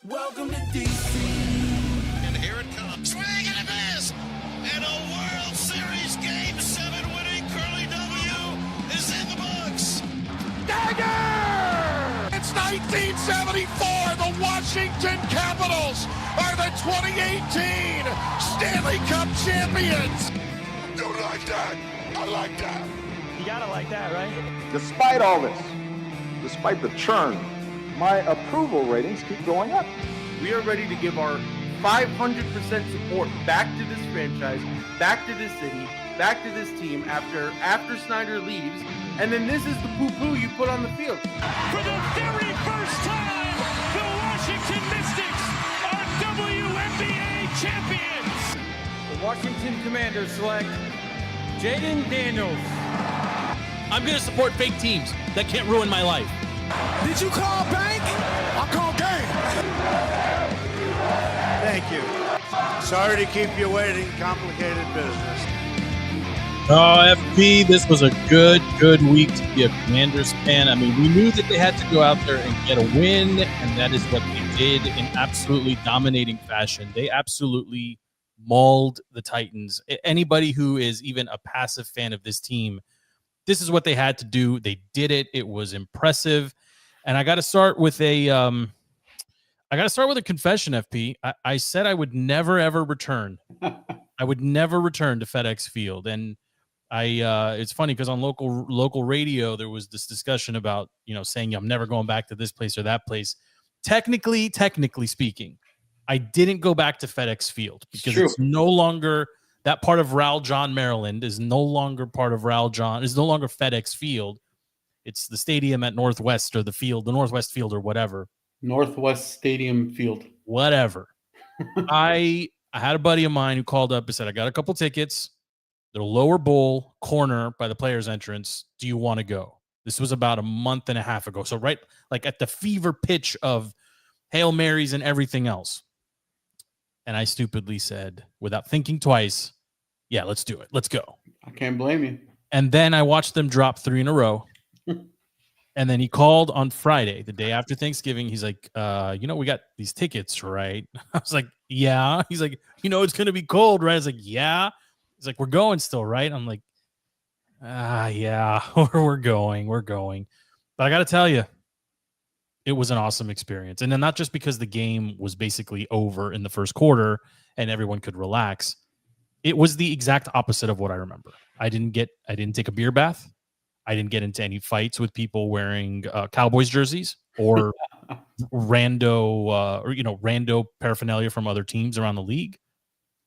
Welcome to DC. And here it comes. Swing and a miss. And a World Series Game 7 winning Curly W is in the books. Dagger! It's 1974. The Washington Capitals are the 2018 Stanley Cup champions. Don't like that. I like that. You gotta like that, right? Despite all this, despite the churn, my approval ratings keep going up. We are ready to give our 500% support back to this franchise, back to this city, back to this team after Snyder leaves. And then this is the poo-poo you put on the field. For the very first time, the Washington Mystics are WNBA champions. The Washington Commanders select Jaden Daniels. I'm going to support fake teams that can't ruin my life. Did you call bank? I call game. Thank you. Sorry to keep you waiting. Complicated business. Oh, FP, this was a good week to be a Commanders fan. I mean, we knew that they had to go out there and get a win, and that is what they did in absolutely dominating fashion. They absolutely mauled the Titans. Anybody who is even a passive fan of this team, this is what they had to do. They did it. It was impressive. And I got to start with a confession, FP. I said I would never ever return. I would never return to FedEx Field. And it's funny because on local radio there was this discussion about, saying I'm never going back to this place or that place. Technically speaking, I didn't go back to FedEx Field because it's no longer that part of Rowell John, Maryland is no longer part of is no longer FedEx Field. It's the stadium at Northwest or the Northwest Field or whatever. Northwest Stadium Field. Whatever. I had a buddy of mine who called up and said, I got a couple tickets. They're lower bowl corner by the players' entrance. Do you want to go? This was about a month and a half ago. So right like at the fever pitch of Hail Marys and everything else. And I stupidly said, without thinking twice, yeah, let's do it. Let's go. I can't blame you. And then I watched them drop 3 in a row. And then he called on Friday, the day after Thanksgiving. He's like, we got these tickets, right? I was like, yeah. He's like, it's going to be cold, right? I was like, yeah. He's like, we're going still, right? I'm like, yeah, we're going. But I got to tell you, it was an awesome experience. And then not just because the game was basically over in the first quarter and everyone could relax. It was the exact opposite of what I remember. I didn't take a beer bath. I didn't get into any fights with people wearing Cowboys jerseys or rando paraphernalia from other teams around the league.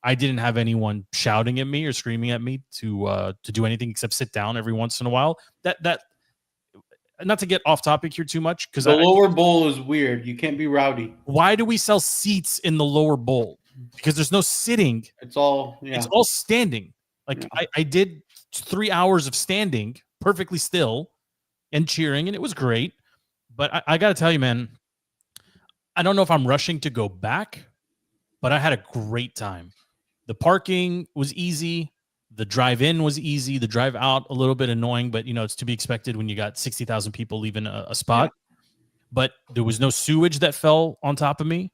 I didn't have anyone shouting at me or screaming at me to do anything except sit down every once in a while. That not to get off topic here too much because the lower bowl is weird. You can't be rowdy. Why do we sell seats in the lower bowl? Because there's no sitting. It's all standing. Like I did 3 hours of standing perfectly still and cheering, and it was great. But I got to tell you, man, I don't know if I'm rushing to go back, but I had a great time. The parking was easy. The drive in was easy. The drive out, a little bit annoying, but it's to be expected when you got 60,000 people leaving a spot. Yeah. But there was no sewage that fell on top of me.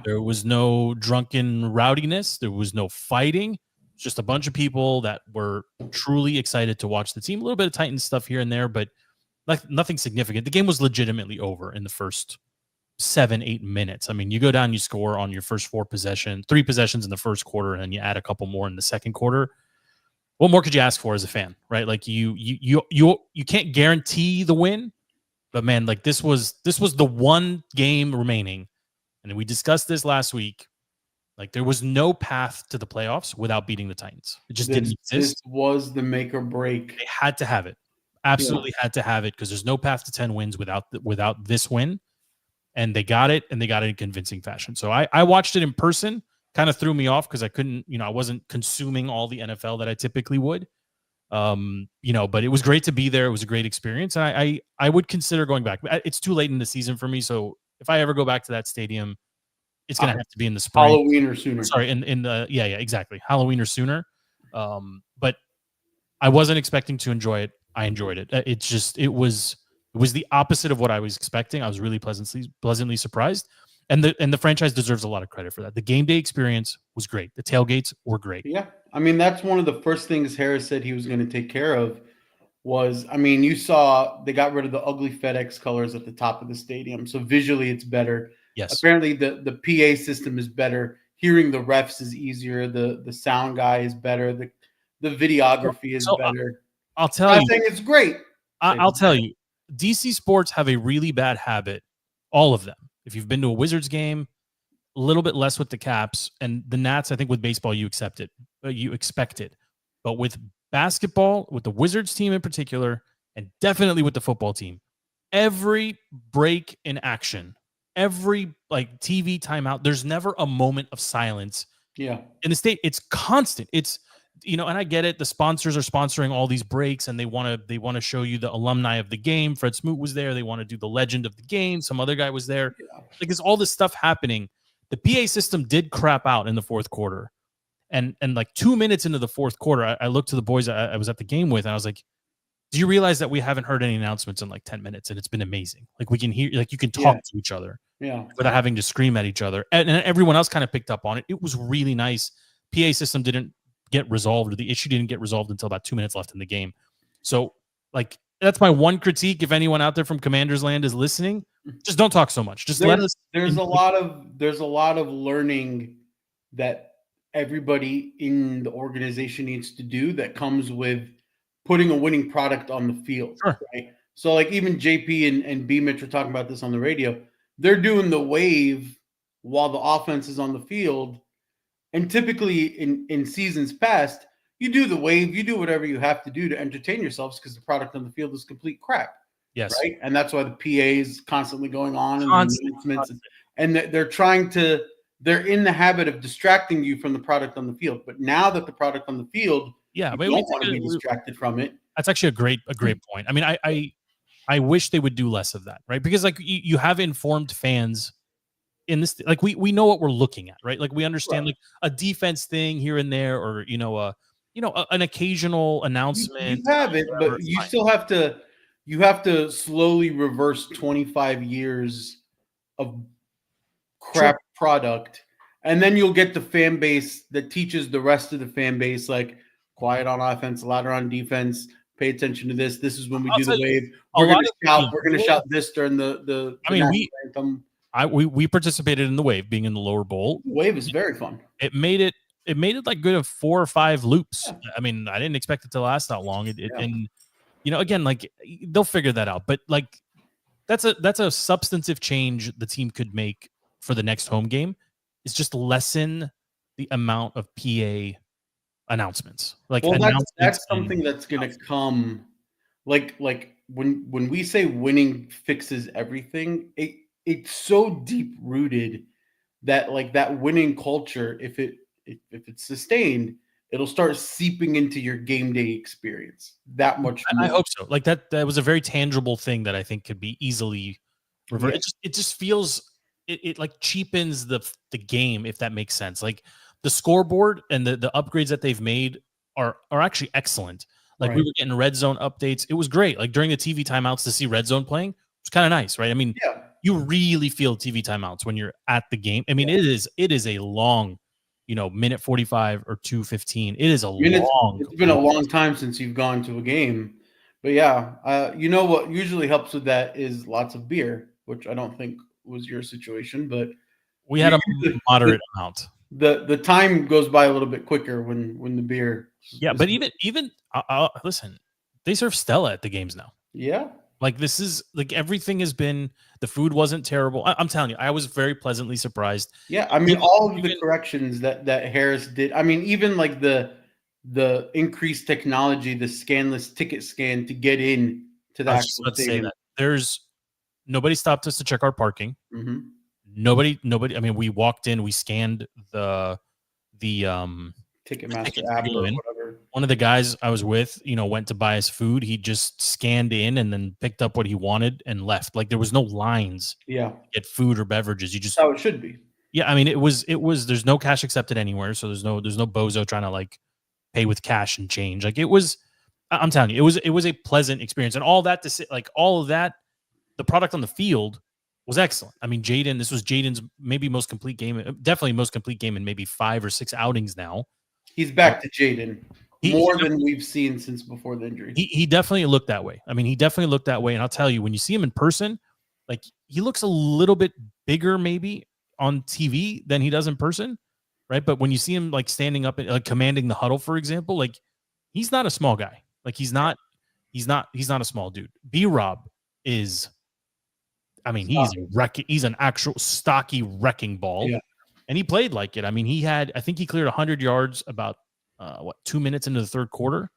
There was no drunken rowdiness. There was no fighting. Just a bunch of people that were truly excited to watch the team. A little bit of Titans stuff here and there, but nothing significant. The game was legitimately over in the first 7-8 minutes. I mean, you go down, you score on your first 3 possessions in the first quarter, and then you add a couple more in the second quarter. What more could you ask for as a fan, right? Like you can't guarantee the win, but man, like this was the one game remaining, and we discussed this last week. Like there was no path to the playoffs without beating the Titans. It just didn't exist. This was the make or break. They had to have it. Absolutely had to have it because there's no path to 10 wins without this win. And they got it, and they got it in convincing fashion. So I watched it in person. Kind of threw me off because I couldn't, I wasn't consuming all the NFL that I typically would. But it was great to be there. It was a great experience. And I would consider going back. It's too late in the season for me. So if I ever go back to that stadium, it's going to have to be in the spring. Halloween or sooner. Sorry, in the exactly. Halloween or sooner. But I wasn't expecting to enjoy it. I enjoyed it. It was the opposite of what I was expecting. I was really pleasantly surprised. And the franchise deserves a lot of credit for that. The game day experience was great. The tailgates were great. Yeah. I mean, that's one of the first things Harris said he was going to take care of was, I mean, you saw they got rid of the ugly FedEx colors at the top of the stadium. So visually it's better. Yes. Apparently the PA system is better. Hearing the refs is easier. The sound guy is better. The videography is better. I'll tell I'm you. saying it's great. I'll tell you. DC sports have a really bad habit, all of them. If you've been to a Wizards game, a little bit less with the Caps, and the Nats, I think with baseball, you expect it. But with basketball, with the Wizards team in particular, and definitely with the football team, every break in action, every like TV timeout, there's never a moment of silence. Yeah. In the state, it's constant. It's, you know, and I get it. The sponsors are sponsoring all these breaks, and they want to show you the alumni of the game. Fred Smoot was there. They want to do the legend of the game. Some other guy was there. Yeah. Like, there's all this stuff happening. The PA system did crap out in the fourth quarter, and like 2 minutes into the fourth quarter, I looked to the boys I was at the game with, and I was like, "Do you realize that we haven't heard any announcements in like 10 minutes, and it's been amazing? Like, we can hear, like, you can talk to each other, without having to scream at each other." And everyone else kind of picked up on it. It was really nice. PA system didn't get resolved, or the issue didn't get resolved until about 2 minutes left in the game. So, like, that's my one critique. If anyone out there from Commanders Land is listening, just don't talk so much. Just let us. There's a lot of learning that everybody in the organization needs to do that comes with putting a winning product on the field. Sure. Right? So, like, even JP and B Mitch were talking about this on the radio. They're doing the wave while the offense is on the field. And typically in seasons past, you do the wave, you do whatever you have to do to entertain yourselves because the product on the field is complete crap. Yes. Right. And that's why the PA is constantly going on and the announcements, and they're in the habit of distracting you from the product on the field. But now that the product on the field, you don't want to be distracted from it. That's actually a great point. I mean, I wish they would do less of that, right? Because like you have informed fans in this, like we know what we're looking at, right? Like we understand like a defense thing here and there, or an occasional announcement. You have it, but you still have to. You have to slowly reverse 25 years of crap product, and then you'll get the fan base that teaches the rest of the fan base, like, quiet on offense, louder on defense. Pay attention to this. This is when we do the wave. We're going to shout this during the anthem. We participated in the wave, being in the lower bowl. The wave is very fun. It made it like good of 4 or 5 loops. Yeah. I mean, I didn't expect it to last that long. And again, like, they'll figure that out. But like, that's a substantive change the team could make for the next home game. Is just lessen the amount of PA announcements. Like, well, that's something that's going to come. Like when we say winning fixes everything, it's so deep rooted that, like, that winning culture, if it's sustained, it'll start seeping into your game day experience that much more. I hope so. Like that was a very tangible thing that I think could be easily reversed. Yeah. It just feels it like cheapens the game, if that makes sense. Like the scoreboard and the upgrades that they've made are actually excellent. Like we were getting red zone updates. It was great. Like during the TV timeouts to see red zone playing, it's kind of nice, right? I mean, you really feel TV timeouts when you're at the game. I mean, it is a long, minute 45 or 2:15. It is it's been a long time since you've gone to a game. But yeah, what usually helps with that is lots of beer, which I don't think was your situation, but we had a moderate amount. The time goes by a little bit quicker when the beer. Yeah, but even listen, they serve Stella at the games now. Yeah. Like, this is like, everything has been, the food wasn't terrible. I'm telling you, I was very pleasantly surprised. Yeah. I mean, all of the corrections that Harris did. I mean, even like the increased technology, the scanless ticket scan to get in to the actual stadium. There's nobody stopped us to check our parking. Mm-hmm. Nobody. I mean, we walked in, we scanned the Ticketmaster app or whatever. One of the guys I was with, went to buy his food. He just scanned in and then picked up what he wanted and left. Like, there was no lines. Yeah. To get food or beverages. You just. That's how it should be. Yeah, I mean, it was. There's no cash accepted anywhere, so there's no bozo trying to like pay with cash and change. Like, it was. I'm telling you, it was a pleasant experience, and all that to say, like, all of that, the product on the field was excellent. I mean, this was Jaden's maybe most complete game, definitely most complete game in maybe 5 or 6 outings now. He's back to Jaden more than we've seen since before the injury. He definitely looked that way. I mean, he definitely looked that way. And I'll tell you, when you see him in person, like he looks a little bit bigger maybe on TV than he does in person, right? But when you see him like standing up and like commanding the huddle, for example, like he's not a small guy. Like he's not a small dude. B-Rob is, I mean, he's an actual stocky wrecking ball. Yeah. And he played like it. I mean, I think he cleared 100 yards about 2 minutes into the third quarter.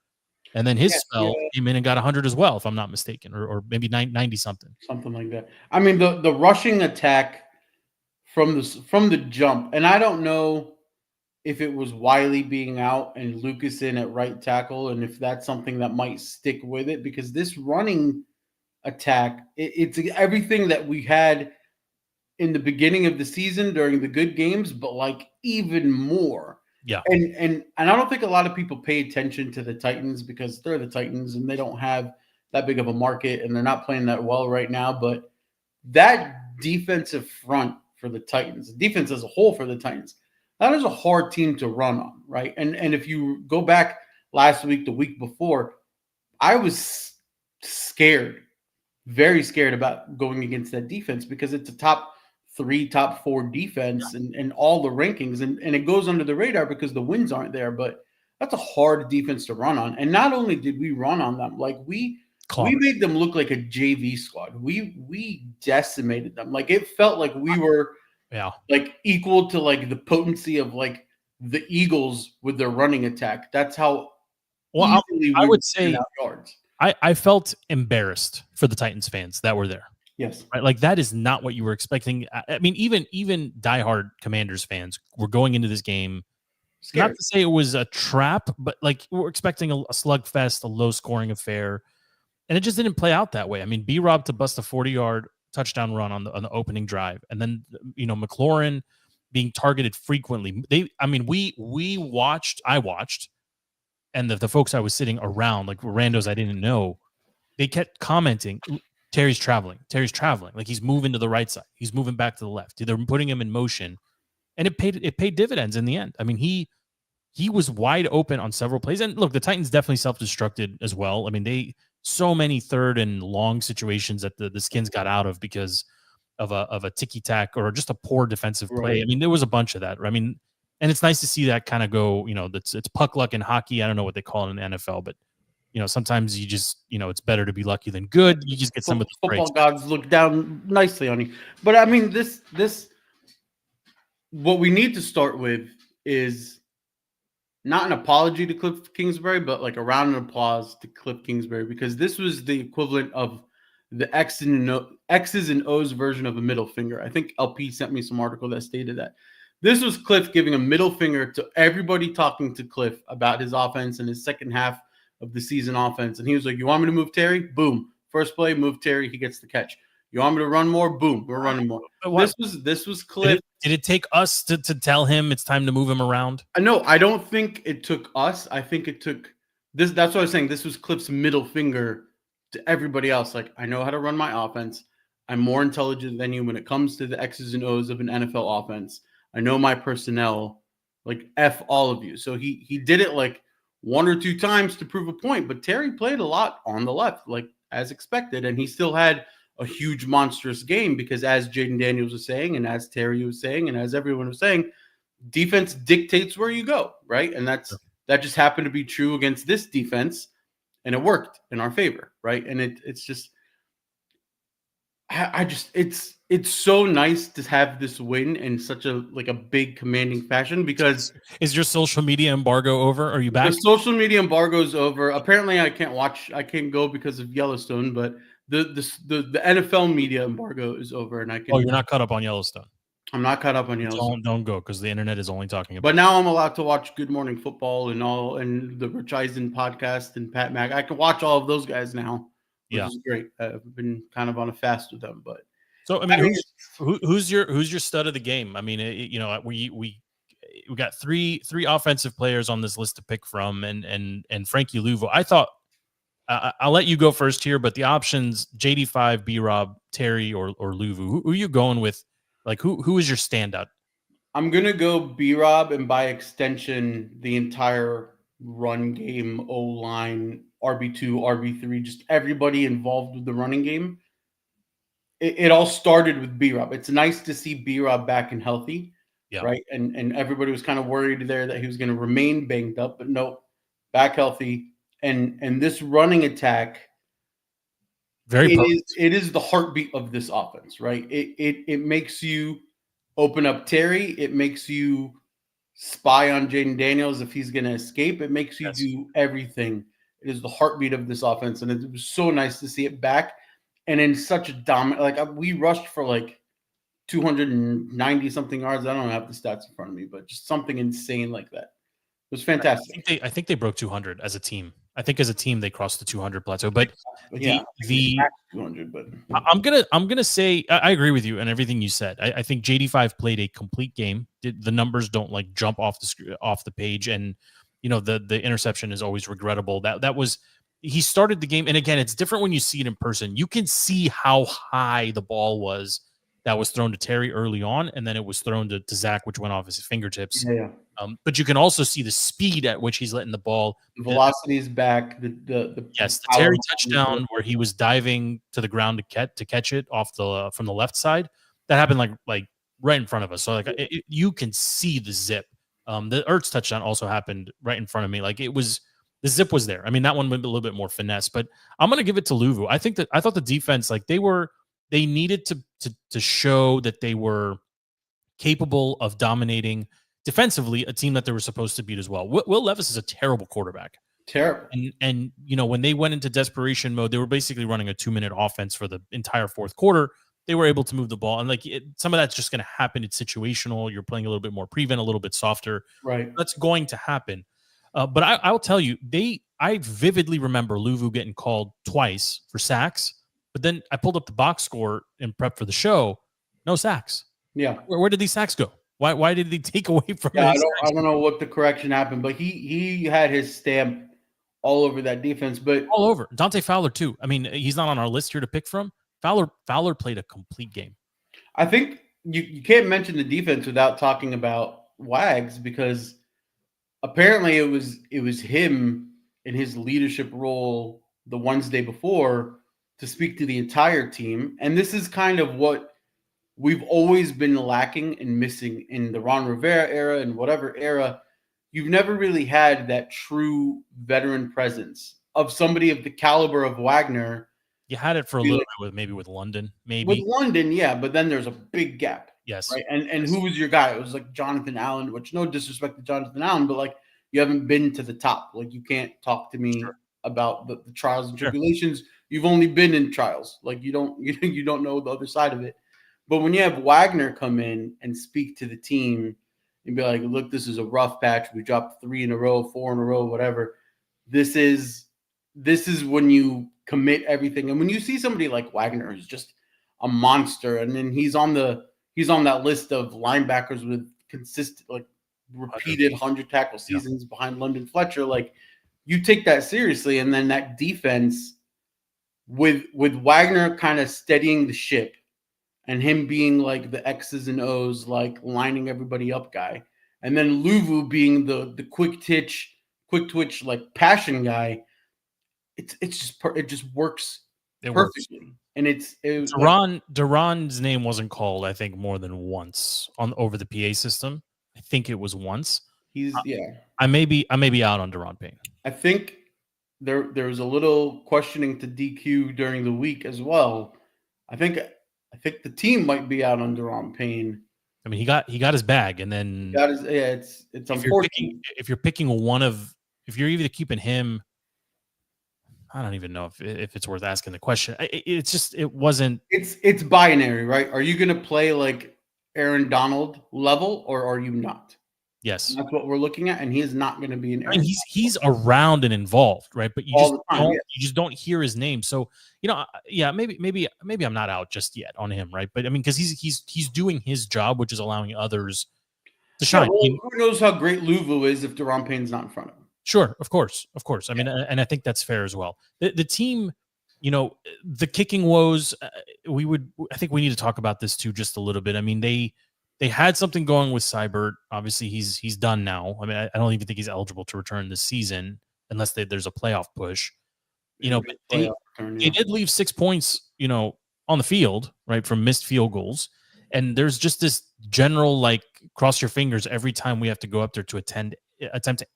And then his spell came in and got 100 as well, if I'm not mistaken, or maybe 90 something. Something like that. I mean, the rushing attack from the jump, and I don't know if it was Wiley being out and Lucas in at right tackle, and if that's something that might stick with it, because this running attack, it's everything that we had in the beginning of the season during the good games, but like even more. Yeah. And I don't think a lot of people pay attention to the Titans because they're the Titans and they don't have that big of a market and they're not playing that well right now. But that defensive front for the Titans, defense as a whole for the Titans, that is a hard team to run on, right? And if you go back last week, the week before, I was scared, very scared about going against that defense because it's a top 3, top 4 defense and all the rankings. And it goes under the radar because the wins aren't there, but that's a hard defense to run on. And not only did we run on them, like we made them look like a JV squad. We decimated them. Like it felt like we were like equal to like the potency of like the Eagles with their running attack. That's how I would say yards. I felt embarrassed for the Titans fans that were there. Yes. Right. Like that is not what you were expecting. I mean, even diehard Commanders fans were going into this game. Scared. Not to say it was a trap, but like we're expecting a slugfest, a low scoring affair. And it just didn't play out that way. I mean, B-Rob to bust a 40-yard touchdown run on the opening drive. And then, McLaurin being targeted frequently. I watched, and the folks I was sitting around, like randos I didn't know, they kept commenting, Terry's traveling. Like he's moving to the right side. He's moving back to the left. They're putting him in motion. And it paid dividends in the end. I mean, he was wide open on several plays. And look, the Titans definitely self-destructed as well. I mean, so many third and long situations that the Skins got out of because of a ticky-tack or just a poor defensive play. Right. I mean, there was a bunch of that. I mean, and it's nice to see that kind of go, it's puck luck in hockey. I don't know what they call it in the NFL, but sometimes you just, it's better to be lucky than good. You just get some of the football gods look down nicely on you. But I mean, this what we need to start with is not an apology to Cliff Kingsbury, but like a round of applause to Cliff Kingsbury, because this was the equivalent of the X's and O's version of a middle finger. I think LP sent me some article that stated that. This was Cliff giving a middle finger to everybody talking to Cliff about his offense and his second half of the season offense. And he was like, you want me to move Terry? Boom. First play, move Terry. He gets the catch. You want me to run more? Boom. We're running more. This was Cliff. Did it take us to tell him it's time to move him around? No, I don't think it took us. I think it took this. That's what I was saying. This was Cliff's middle finger to everybody else. Like, I know how to run my offense. I'm more intelligent than you when it comes to the X's and O's of an NFL offense. I know my personnel. Like, F all of you. So he did it like 1 or 2 times to prove a point. But Terry played a lot on the left, like as expected. And he still had a huge monstrous game because, as Jaden Daniels was saying, and as Terry was saying, and as everyone was saying, defense dictates where you go, right? And that just happened to be true against this defense, and it worked in our favor, right? And it's just, it's so nice to have this win in such a big commanding fashion. Because is your social media embargo over? Are you back? The social media embargo is over. Apparently, I can't go because of Yellowstone, but the NFL media embargo is over, and I can. Oh, you're not caught up on Yellowstone. I'm not caught up on Yellowstone. Don't go, because the internet is only talking about. But now I'm allowed to watch Good Morning Football and the Rich Eisen podcast and Pat Mack. I can watch all of those guys now, which is great. I've been kind of on a fast with them, but. So I mean, who's your stud of the game? I mean, we got three offensive players on this list to pick from, and Frankie Luvo. I thought I'll let you go first here, but the options: JD5, B Rob, Terry, or Luvu. Who are you going with? Like who is your standout? I'm gonna go B Rob, and by extension, the entire run game, O line, RB2, RB3, just everybody involved with the running game. It all started with B Rob. It's nice to see B Rob back and healthy, right? And everybody was kind of worried there that he was going to remain banged up, but no, back healthy. And this running attack, it is the heartbeat of this offense, right? It makes you open up Terry. It makes you spy on Jaden Daniels if he's going to escape. It makes you do everything. It is the heartbeat of this offense, and it was so nice to see it back. And in such a dominant, like we rushed for like 290 something yards. I don't have the stats in front of me, but just something insane like that. It was fantastic. I think they broke 200 as a team. I think as a team they crossed the 200 plateau. But yeah, the 200. But I'm gonna say I agree with you and everything you said. I think JD5 played a complete game. The numbers don't like jump off the page, and the interception is always regrettable. That was. He started the game, and again, it's different when you see it in person. You can see how high the ball was that was thrown to Terry early on, and then it was thrown to Zach, which went off his fingertips. Yeah. But you can also see the speed at which he's letting the ball. The velocity is back. The Terry touchdown where he was diving to the ground to catch it from the left side. That happened like right in front of us. So you can see the zip. The Ertz touchdown also happened right in front of me. Like it was. The zip was there. I mean, that one went a little bit more finesse, but I'm going to give it to Luvu. I thought the defense, like they needed to show that they were capable of dominating defensively a team that they were supposed to beat as well. Will Levis is a terrible quarterback. Terrible. And when they went into desperation mode, they were basically running a 2-minute offense for the entire fourth quarter. They were able to move the ball, and some of that's just going to happen. It's situational. You're playing a little bit more prevent, a little bit softer. Right. That's going to happen. But I'll tell you, I vividly remember Luvu getting called twice for sacks, but then I pulled up the box score and prep for the show. No sacks. Yeah. Where did these sacks go? Why did they take away from? Yeah, I don't know what the correction happened, but he had his stamp all over that defense. But all over Dante Fowler too. I mean, he's not on our list here to pick from. Fowler played a complete game. I think you can't mention the defense without talking about Wags, because apparently it was him in his leadership role the Wednesday before to speak to the entire team. And this is kind of what we've always been lacking and missing in the Ron Rivera era and whatever era. You've never really had that true veteran presence of somebody of the caliber of Wagner. You had it for a little bit with London, maybe. With London, yeah, but then there's a big gap. Yes. Right. And who was your guy? It was like Jonathan Allen, which no disrespect to Jonathan Allen, but like you haven't been to the top. Like you can't talk to me about the trials and tribulations. You've only been in trials. Like you don't know the other side of it. But when you have Wagner come in and speak to the team and be like, look, this is a rough patch. We dropped 3 in a row, 4 in a row, whatever. This is when you commit everything. And when you see somebody like Wagner who's just a monster, and then he's on that list of linebackers with consistent, like repeated 100 tackle seasons behind London Fletcher. Like you take that seriously. And then that defense with Wagner kind of steadying the ship and him being like the X's and O's, like lining everybody up guy. And then Luvu being the quick twitch, like passion guy. It just works perfectly. And Duran's name wasn't called, I think, more than once over the PA system. I think it was once. I may be out on Duran Payne. I think there was a little questioning to DQ during the week as well. I think the team might be out on Duran Payne. I mean, he got his bag, and then it's unfortunate. If you're picking if you're either keeping him, I don't even know if it's worth asking the question. It wasn't. It's binary, right? Are you going to play like Aaron Donald level, or are you not? Yes, and that's what we're looking at, and he is not going to be an. I mean, he's around and involved, right? But you just don't hear his name. So maybe I'm not out just yet on him, right? But I mean, because he's doing his job, which is allowing others to shine. Who knows how great Luvu is if Duran Payne's not in front of him? Sure, of course. I mean, and I think that's fair as well. The team, the kicking woes. I think we need to talk about this too, just a little bit. I mean, they had something going with Seibert. Obviously, he's done now. I mean, I don't even think he's eligible to return this season unless there's a playoff push. But they did leave 6 points, on the field, right, from missed field goals. And there's just this general, like, cross your fingers every time we have to go up there to attempt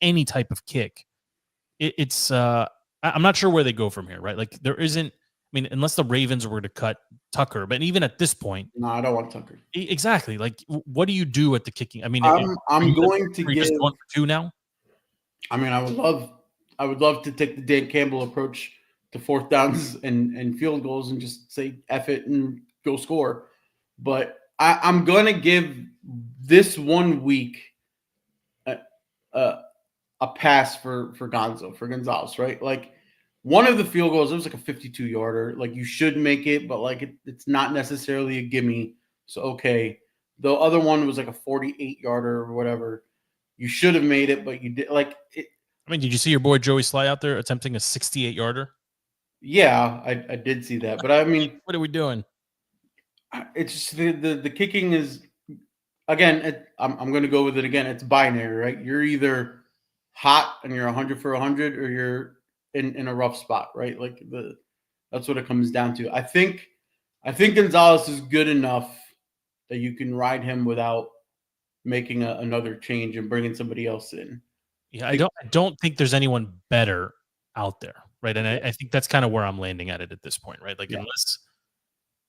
any type of kick. I'm not sure where they go from here, right? Like, there isn't, I mean, unless the Ravens were to cut Tucker, but even at this point, no, I don't want Tucker. Exactly. Like, what do you do at the kicking? I mean, I'm going to give just 1 for 2 now. I mean, I would love to take the Dan Campbell approach to fourth downs and field goals and just say F it and go score. But I'm going to give this 1 week a pass for Gonzalez, right? Like, one of the field goals, it was like a 52-yarder. Like, you should make it, but like it's not necessarily a gimme. So, okay. The other one was like a 48-yarder or whatever. You should have made it, but you did. Like, I mean, did you see your boy Joey Sly out there attempting a 68-yarder? Yeah, I did see that. But I mean, what are we doing? It's just the kicking is, again, I'm going to go with it again. It's binary, right? You're either hot and you're 100 for 100 or you're in a rough spot, right? Like, that's what it comes down to. I think Gonzalez is good enough that you can ride him without making another change and bringing somebody else in. Yeah, I don't think there's anyone better out there, right? And I think that's kind of where I'm landing at it at this point, right? Like, unless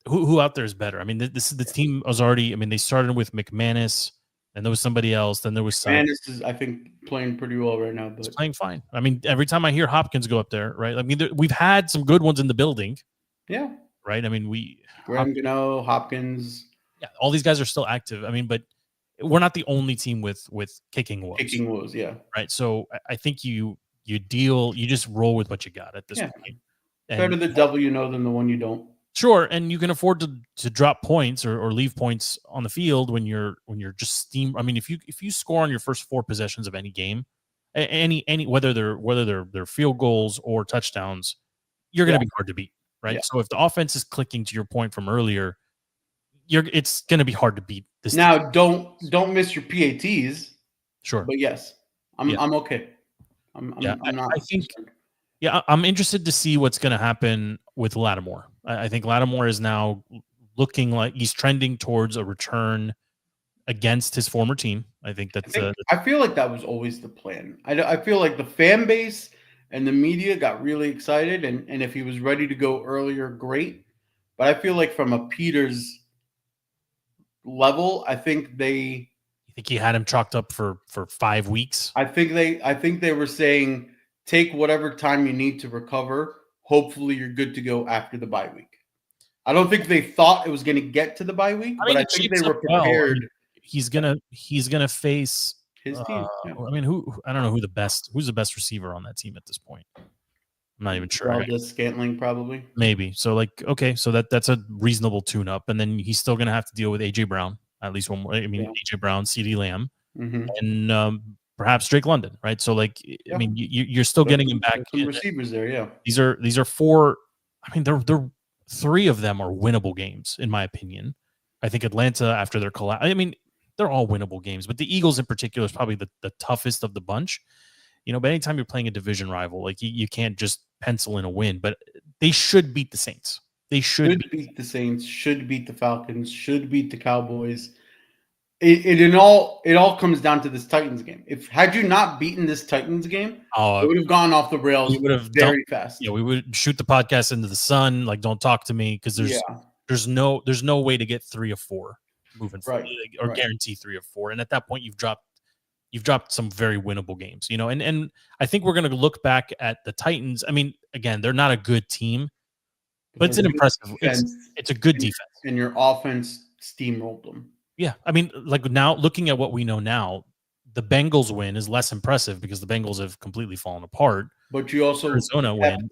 who out there is better? I mean, this is the team was already. I mean, they started with McManus, and there was somebody else. Then there was McManus is, I think, playing pretty well right now. But he's playing fine. I mean, every time I hear Hopkins go up there, right? I mean, we've had some good ones in the building. Yeah. Right. I mean, Graham Gano, Hopkins. Yeah, all these guys are still active. I mean, but we're not the only team with kicking woes. Kicking woes, yeah. Right. So I think you just roll with what you got at this point. Better the devil you know than the one you don't. Sure, and you can afford to drop points or leave points on the field when you're just steam. I mean, if you score on your first 4 possessions of any game, any whether they're field goals or touchdowns, you're going to be hard to beat, right? Yeah. So if the offense is clicking, to your point from earlier, it's going to be hard to beat this. Now, don't miss your PATs. Sure, but yes, I'm okay. I'm not. I think. Yeah, I'm interested to see what's going to happen with Lattimore. I think Lattimore is now looking like he's trending towards a return against his former team. I think that's. I feel like that was always the plan. I feel like the fan base and the media got really excited, and if he was ready to go earlier, great. But I feel like from a Peters level, I think they. You think he had him chalked up for 5 weeks? I think they were saying, take whatever time you need to recover. Hopefully you're good to go after the bye week. I don't think they thought it was going to get to the bye week, but I think they were prepared. I mean, he's gonna face his team. I mean, I don't know who's the best receiver on that team at this point. I'm not even sure. Scantling probably. Maybe. So, like, okay, so that's a reasonable tune-up, and then he's still gonna have to deal with AJ Brown at least one more. I mean, AJ Brown, CeeDee Lamb, and perhaps Drake London, right? So, like, I mean, you're still getting him back. Some receivers there, yeah. These are 4. I mean, they're 3 of them are winnable games, in my opinion. I think Atlanta, after their collapse, I mean, they're all winnable games, but the Eagles in particular is probably the toughest of the bunch. But anytime you're playing a division rival, like, you can't just pencil in a win, but they should beat the Saints. They should beat the Saints, should beat the Falcons, should beat the Cowboys. It all comes down to this Titans game. Had you not beaten this Titans game, it would have gone off the rails. We would have very fast. Yeah, we would shoot the podcast into the sun. Like, don't talk to me, because there's no way to get 3 of 4 moving forward, or guarantee 3 of 4. And at that point, you've dropped some very winnable games. And I think we're going to look back at the Titans. I mean, again, they're not a good team, but it's an impressive. It's a good defense, and your offense steamrolled them. Yeah, I mean, like, now looking at what we know now, the Bengals win is less impressive because the Bengals have completely fallen apart. But you also Arizona win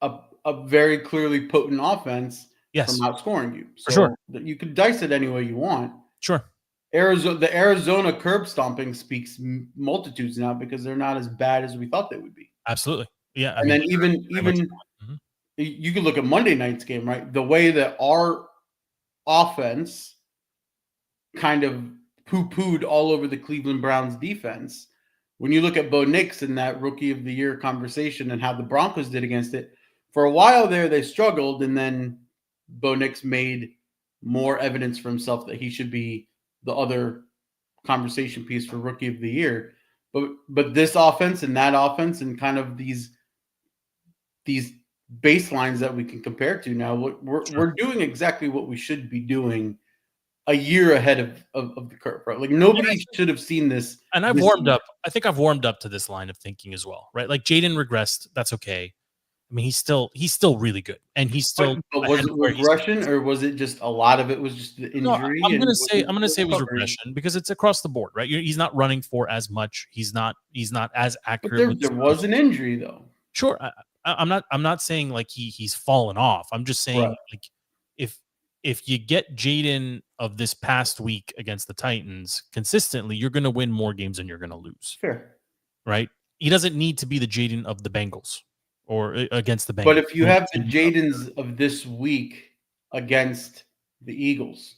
a very clearly potent offense from outscoring you. So for sure, you could dice it any way you want. Sure. The Arizona curb stomping speaks multitudes now because they're not as bad as we thought they would be. Absolutely. Yeah. And then even you can look at Monday night's game, right? The way that our offense kind of poo-pooed all over the Cleveland Browns defense. When you look at Bo Nix in that Rookie of the Year conversation and how the Broncos did against it, for a while there they struggled, and then Bo Nix made more evidence for himself that he should be the other conversation piece for Rookie of the Year. But this offense and that offense and kind of these baselines that we can compare to now, we're doing exactly what we should be doing a year ahead of the curve, right? Like nobody should have seen this. And I've warmed up. I think I've warmed up to this line of thinking as well, right? Like Jaden regressed. That's okay. I mean, he's still really good, and he's still. But was it regression, or was it just a lot of it was just the injury? No, I'm gonna say it was regression because it's across the board, right? He's not running for as much. He's not as accurate. But there was an injury though. Sure, I'm not saying like he's fallen off. I'm just saying like if you get Jaden of this past week against the Titans consistently, you're going to win more games than you're going to lose. Sure, right? He doesn't need to be the Jaden of the Bengals or against the Bengals. But if you have the Jadens of this week against the Eagles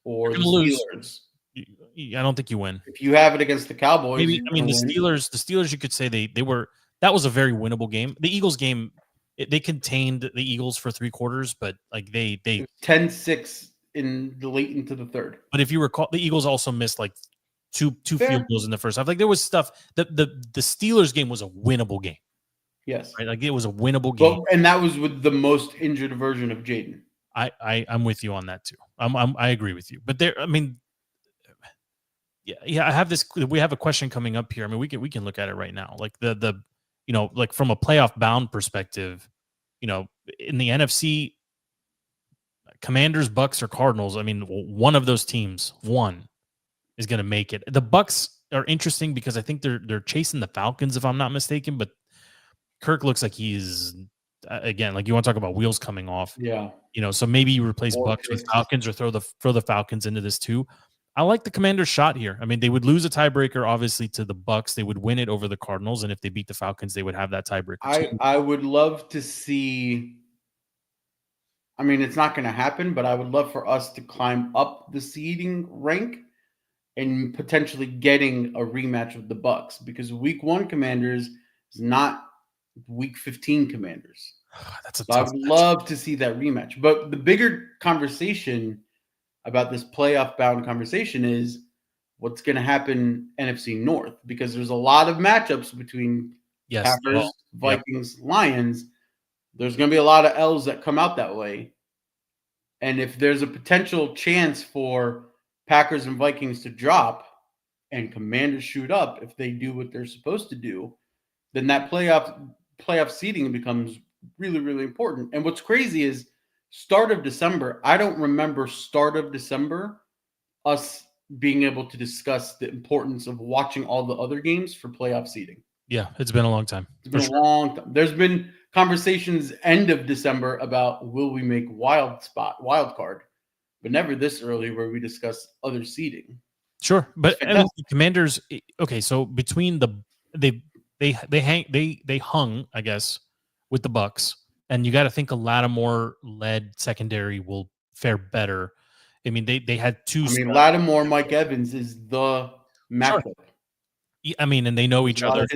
or the Steelers, I don't think you win. If you have it against the Cowboys, maybe. I mean, the Steelers, you could say they were. That was a very winnable game. The Eagles game, they contained the Eagles for 3 quarters, but like they 10-6 in the late into the third. But if you recall, the Eagles also missed like two field goals in the first half. Like there was stuff. The Steelers game was a winnable game. Yes, right. Like it was a winnable game, and that was with the most injured version of Jaden. I'm with you on that too. I agree with you. But there, I mean, yeah. I have this. We have a question coming up here. I mean, we can look at it right now. Like the like from a playoff bound perspective, in the NFC, Commanders, Bucks, or Cardinals. I mean, one of those teams, is going to make it. The Bucks are interesting because I think they're chasing the Falcons, if I'm not mistaken. But Kirk looks like he's again, like you want to talk about wheels coming off. Yeah, so maybe you replace Bucks with Falcons or throw the Falcons into this too. I like the Commanders' shot here. I mean, they would lose a tiebreaker, obviously, to the Bucks. They would win it over the Cardinals, and if they beat the Falcons, they would have that tiebreaker. I would love to see. I mean, it's not going to happen, but I would love for us to climb up the seeding rank and potentially getting a rematch with the Bucks, because Week 1 Commanders is not Week 15 Commanders. That's I would love to see that rematch. But the bigger conversation about this playoff bound conversation is what's going to happen NFC North, because there's a lot of matchups between Packers, Vikings, Lions. There's going to be a lot of L's that come out that way. And if there's a potential chance for Packers and Vikings to drop and Commanders shoot up, if they do what they're supposed to do, then that playoff seeding becomes really, really important. And what's crazy is start of December, I don't remember start of December us being able to discuss the importance of watching all the other games for playoff seeding. Yeah, it's been a long time. It's been a long time. There's been conversations end of December about will we make wild card, but never this early where we discuss other seeding. Sure, but I mean, the Commanders. Okay, so between they hung, I guess, with the Bucks. And you got to think a Lattimore-led secondary will fare better. I mean, they had two. I mean, Lattimore, Mike Evans is the matchup. Sure. I mean, and they know each other.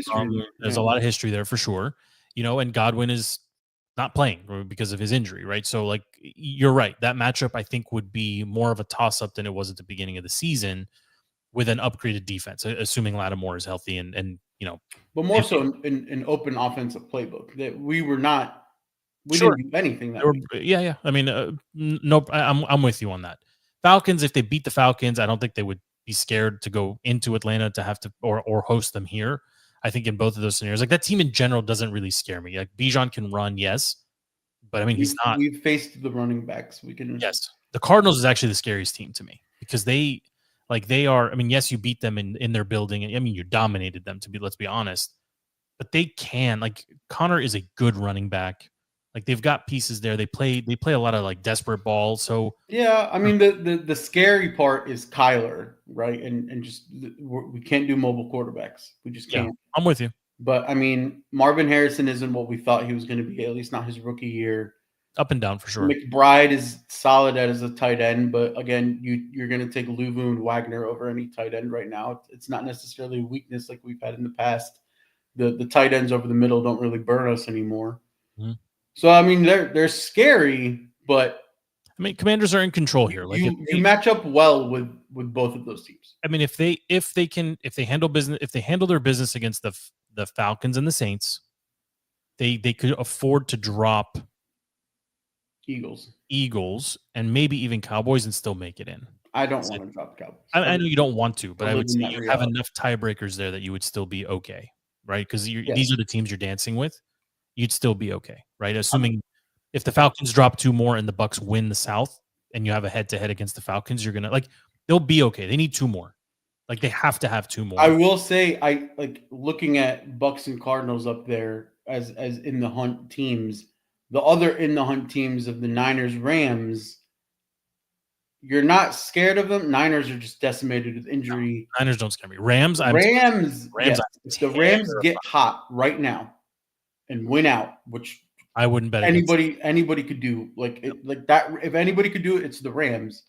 There's a lot of history there for sure. And Godwin is not playing because of his injury, right? So, like, you're right. That matchup, I think, would be more of a toss-up than it was at the beginning of the season with an upgraded defense, assuming Lattimore is healthy and But more so an open offensive playbook that we were not. We didn't do anything that week. Yeah. I mean, no, I'm with you on that. Falcons, if they beat the Falcons, I don't think they would be scared to go into Atlanta to have to or host them here. I think in both of those scenarios, like that team in general doesn't really scare me. Like Bijan can run, yes, but I mean he's not. We've faced the running backs. Yes, the Cardinals is actually the scariest team to me because they are. I mean, yes, you beat them in their building, and I mean you dominated them. Let's be honest, but they can. Like Connor is a good running back. Like they've got pieces there. They play a lot of like desperate ball. So Yeah, I mean the scary part is Kyler, right? And just we can't do mobile quarterbacks. We just yeah, can't. I'm with you. But I mean, Marvin Harrison isn't what we thought he was going to be. At least not his rookie year. Up and down for sure. McBride is solid as a tight end, but again, you're going to take Luvu and Wagner over any tight end right now. It's not necessarily a weakness like we've had in the past. The tight ends over the middle don't really burn us anymore. Mm-hmm. So I mean, they're scary, but I mean, Commanders are in control here. Like you match up well with both of those teams. I mean, if they handle their business against the Falcons and the Saints, they could afford to drop Eagles, and maybe even Cowboys and still make it in. I don't want to drop the Cowboys. I know you don't want to, but I would say you have enough tiebreakers there that you would still be okay, right? Because these are the teams you're dancing with. You'd still be okay, right? Assuming if the Falcons drop 2 more and the Bucks win the South, and you have a head-to-head against the Falcons, you're gonna they'll be okay. They need 2 more. Like they have to have 2 more. I will say, I like looking at Bucks and Cardinals up there as in the hunt teams. The other in the hunt teams of the Niners, Rams, you're not scared of them. Niners are just decimated with injury. No, Niners don't scare me. Rams. Yes, if the Rams get hot right now and win out, which I wouldn't bet anybody could do. Like that. If anybody could do it, it's the Rams.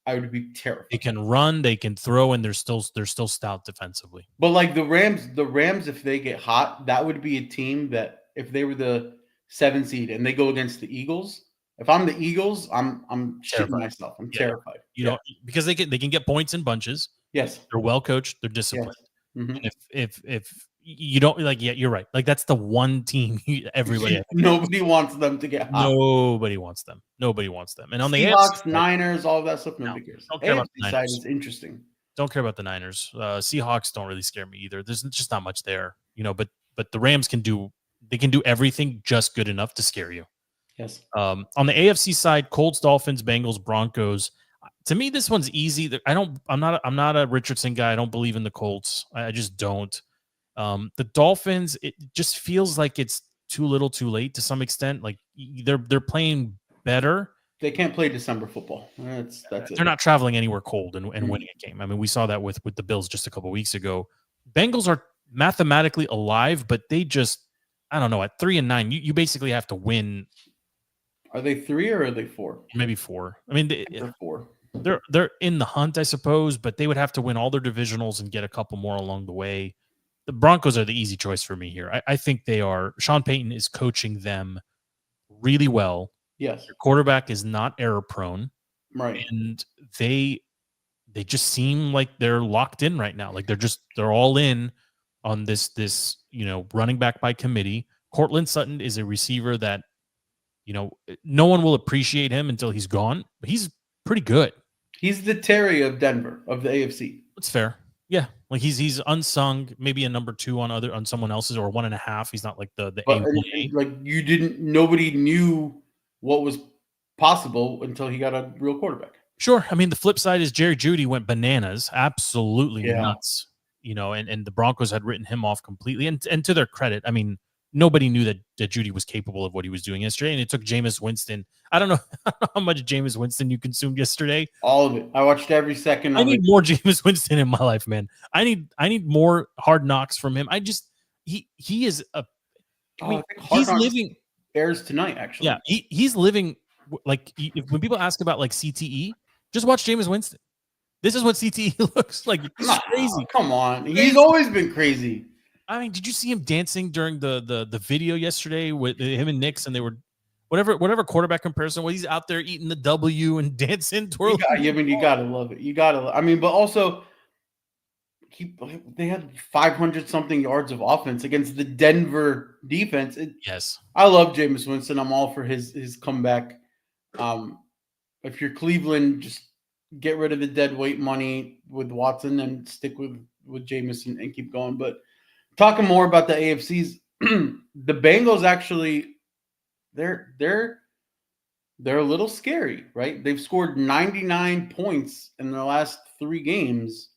I would be terrified. They can run, they can throw, and they're still stout defensively. But like the Rams, if they get hot, that would be a team that if they were the 7 seed and they go against the Eagles, if I'm the Eagles, I'm shitting myself. I'm terrified. You know, because they can get points in bunches. Yes, they're well coached. They're disciplined. Yes. Mm-hmm. And if you don't you're right. Like that's the one team everybody. Nobody wants them to get hot. Nobody wants them. And on the Seahawks, Niners, all of that stuff, nobody cares. Don't care about the AFC side is interesting. Don't care about the Niners. Seahawks don't really scare me either. There's just not much there, but the Rams can do everything just good enough to scare you. Yes. On the AFC side, Colts, Dolphins, Bengals, Broncos. To me, this one's easy. I'm not a Richardson guy. I don't believe in the Colts. I just don't. The Dolphins, it just feels like it's too little, too late to some extent. Like they're playing better. They can't play December football. That's it. They're not traveling anywhere cold and winning a game. I mean, we saw that with the Bills just a couple weeks ago. Bengals are mathematically alive, but they just, I don't know, at 3-9, you basically have to win. Are they 3 or are they 4? Maybe 4. I mean, they're 4. They're in the hunt, I suppose, but they would have to win all their divisionals and get a couple more along the way. The Broncos are the easy choice for me here. I think they are. Sean Payton is coaching them really well. Yes. Their quarterback is not error prone. Right. And they just seem like they're locked in right now. Like they're all in on this running back by committee. Cortland Sutton is a receiver that, no one will appreciate him until he's gone, but he's pretty good. He's the Terry of Denver, of the AFC. That's fair. Yeah. Like he's unsung, maybe a number 2 on someone else's, or 1.5. He's not like the A1A. Like nobody knew what was possible until he got a real quarterback. Sure. I mean, the flip side is Jerry Jeudy went bananas, absolutely nuts. And the Broncos had written him off completely. And to their credit, I mean, nobody knew that Jeudy was capable of what he was doing yesterday. And it took Jameis Winston. I don't know how much Jameis Winston you consumed yesterday. All of it. I watched every second. I need more Jameis Winston in my life, man. I need more Hard Knocks from him. He is a. I mean, he's living. Airs tonight, actually. Yeah, he's living like when people ask about like CTE, just watch Jameis Winston. This is what CTE looks like. It's crazy. Come on, he's always been crazy. I mean, did you see him dancing during the video yesterday with him and Knicks, and they were whatever quarterback comparison? Well, he's out there eating the W and dancing, twirling. You gotta love it. But also, they had 500 something yards of offense against the Denver defense. Yes, I love Jameis Winston. I'm all for his comeback. If you're Cleveland, just get rid of the dead weight money with Watson and stick with Jameis and keep going. But talking more about the AFCs, the Bengals actually, they're a little scary, right? They've scored 99 points in their last 3 games,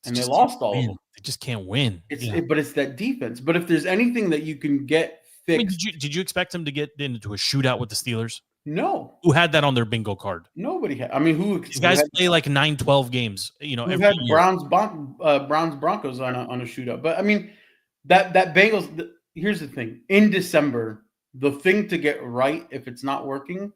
and they lost all of them. They just can't win. But it's that defense. But if there's anything that you can get I mean, fixed. did you expect them to get into a shootout with the Steelers? No, Who had that on their bingo card? nobody had. I mean, These guys play like 9-12 games, every had year. Browns Broncos on a shootout? But I mean, that Bengals. Here's the thing: in December, the thing to get right, if it's not working,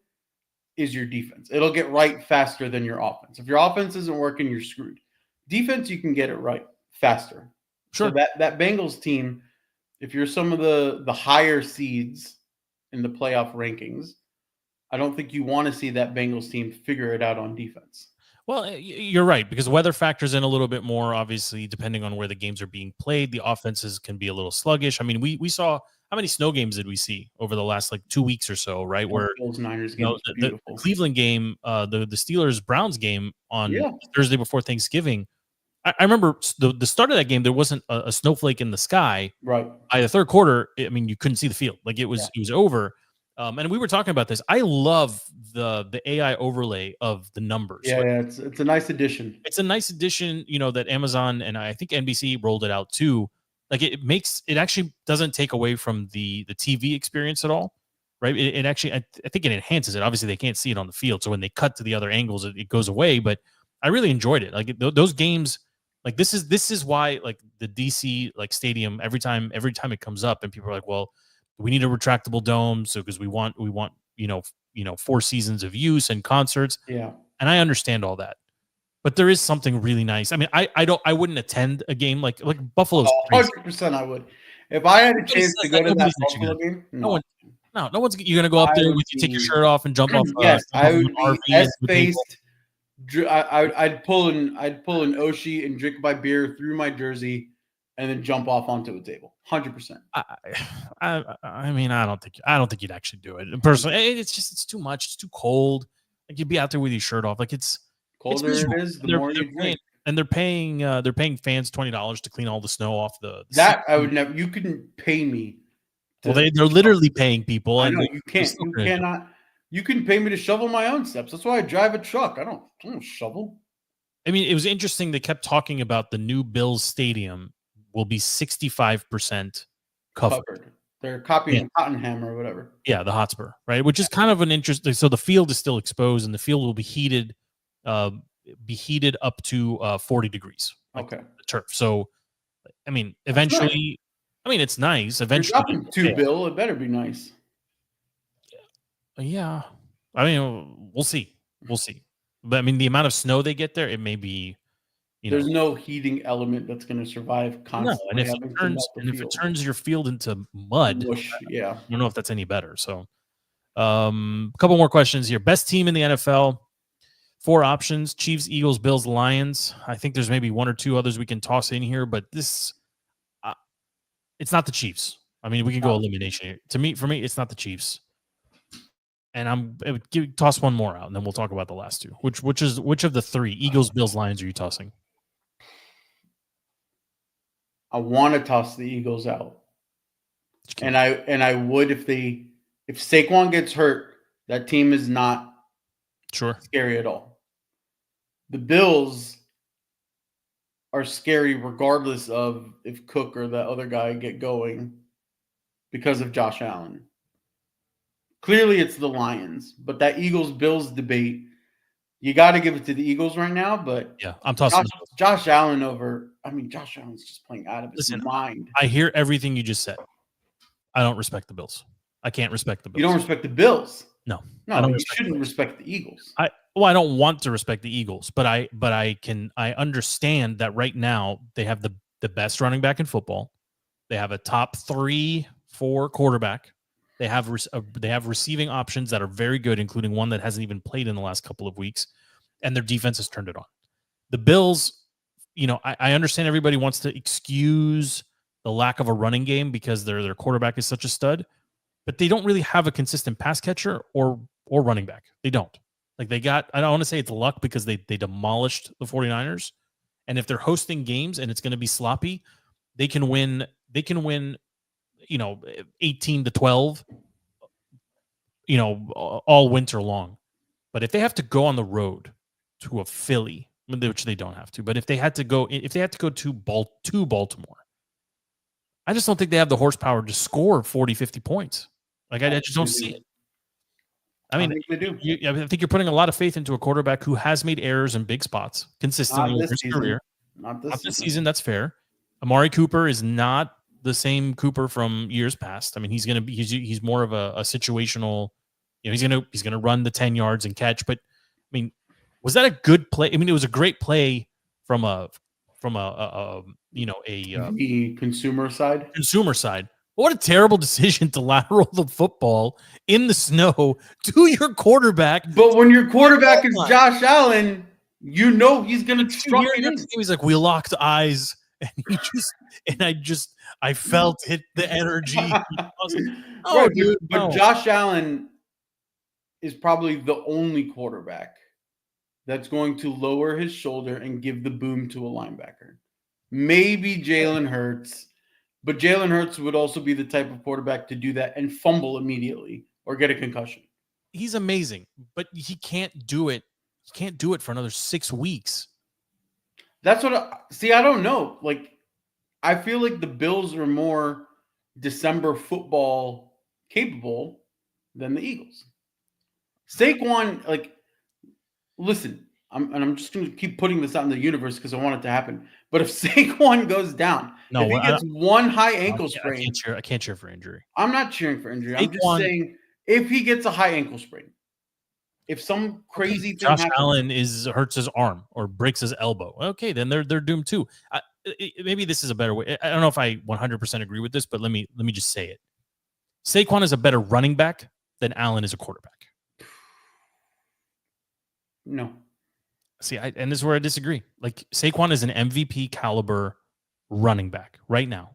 is your defense. It'll get right faster than your offense. If your offense isn't working, you're screwed. Defense, you can get it right faster. Sure. So that Bengals team, if you're some of the higher seeds in the playoff rankings, I don't think you want to see that Bengals team figure it out on defense. Well, you're right, because weather factors in a little bit more, obviously, depending on where the games are being played. The offenses can be a little sluggish. I mean, we saw how many snow games did we see over the last 2 weeks or so, right? Where Bills Niners game was the beautiful. Cleveland game, the Steelers Browns game on Yeah. Thursday before Thanksgiving. I remember the start of that game. There wasn't a snowflake in the sky. Right. By the third quarter, I mean, you couldn't see the field. It was over. And we were talking about this. I love the AI overlay of the numbers. Yeah, it's a nice addition. It's a nice addition, that Amazon and I think NBC rolled it out too. It actually doesn't take away from the TV experience at all, right? It actually, I think it enhances it. Obviously, they can't see it on the field, so when they cut to the other angles, it goes away. But I really enjoyed it. Those games, this is why the DC stadium every time it comes up and people are like, well, we need a retractable dome, so because we want 4 seasons of use and concerts. Yeah, and I understand all that, but there is something really nice. I mean, I wouldn't attend a game like Buffalo's. 100% I would. If I had a chance to go to that Buffalo game, no one's you're gonna go up there with you take your shirt off and jump off. Yes, I would RV be S-faced. I'd pull an Oshi and drink my beer through my jersey, and then jump off onto a table. 100%. I mean, I don't think you'd actually do it personally. It's too much. It's too cold. You'd be out there with your shirt off. It's colder it is, the more you drink. And they're paying fans $20 to clean all the snow off the that I would never. You couldn't pay me. Well, they're literally paying people. I know you can't. You cannot. You can pay me to shovel my own steps. That's why I drive a truck. I don't shovel. I mean, it was interesting. They kept talking about the new Bills stadium will be 65% covered. They're copying Tottenham or whatever. Yeah, the Hotspur, right? Which is kind of an interesting. So the field is still exposed, and the field will be heated up to 40 degrees. Okay. The turf. So, I mean, eventually, it's nice. Eventually, you're dropping $2 billion. It better be nice. Yeah, I mean, we'll see. But I mean, the amount of snow they get there, it may be. There's no heating element that's going to survive constantly. No, and if it turns your field into mud, mush, yeah, I don't know if that's any better. So, a couple more questions here. Best team in the NFL. 4 options: Chiefs, Eagles, Bills, Lions. I think there's maybe 1 or 2 others we can toss in here, but this, it's not the Chiefs. I mean, we can go elimination here. For me, it's not the Chiefs. And toss one more out, and then we'll talk about the last 2. Which of the 3 Eagles, Bills, Lions are you tossing? I want to toss the Eagles out, and I would if Saquon gets hurt, that team is not scary at all. The Bills are scary regardless of if Cook or that other guy get going because of Josh Allen. Clearly, it's the Lions, but that Eagles-Bills debate, you got to give it to the Eagles right now. But yeah, I'm tossing Josh Allen over. I mean, Josh Allen's just playing out of his mind. I hear everything you just said. I don't respect the Bills. I can't respect the Bills. You don't respect the Bills? No, you shouldn't respect the Eagles. I don't want to respect the Eagles, but I understand that right now they have the best running back in football. They have a top 3-4 quarterback. They have receiving options that are very good, including one that hasn't even played in the last couple of weeks, and their defense has turned it on. The Bills, I understand everybody wants to excuse the lack of a running game because their quarterback is such a stud, but they don't really have a consistent pass catcher or running back. They don't. I don't want to say it's luck because they demolished the 49ers, and if they're hosting games and it's going to be sloppy, they can win 18-12, all winter long. But if they have to go on the road to a Philly, which they don't have to, but if they had to go to Baltimore, I just don't think they have the horsepower to score 40, 50 points. Like, I just don't see it. I mean, think they do. I think you're putting a lot of faith into a quarterback who has made errors in big spots consistently over his career. Not this season. That's fair. Amari Cooper is not the same Cooper from years past. I mean, he's more of a situational. He's gonna run the 10 yards and catch. But I mean, was that a good play? I mean, it was a great play from the consumer side. What a terrible decision to lateral the football in the snow to your quarterback. But when your quarterback is Josh Allen, you know he's going to truck it in. He was like, we locked eyes, and I felt it, the energy. Right, dude, but Josh Allen is probably the only quarterback that's going to lower his shoulder and give the boom to a linebacker. Maybe Jalen Hurts. But Jalen Hurts would also be the type of quarterback to do that and fumble immediately or get a concussion. He's amazing, but he can't do it. He can't do it for another 6 weeks. That's what I don't know. Like, I feel like the Bills are more December football capable than the Eagles. Saquon, like, listen, I'm just going to keep putting this out in the universe because I want it to happen. But if Saquon goes down, if he gets one high ankle sprain, I can't cheer for injury. I'm not cheering for injury. I'm just saying if he gets a high ankle sprain, if some crazy thing Josh happens, Allen hurts his arm or breaks his elbow, okay, then they're doomed too. Maybe this is a better way. I don't know if I 100% agree with this, but let me just say it. Saquon is a better running back than Allen is a quarterback. No. See, and this is where I disagree. Like, Saquon is an MVP caliber running back right now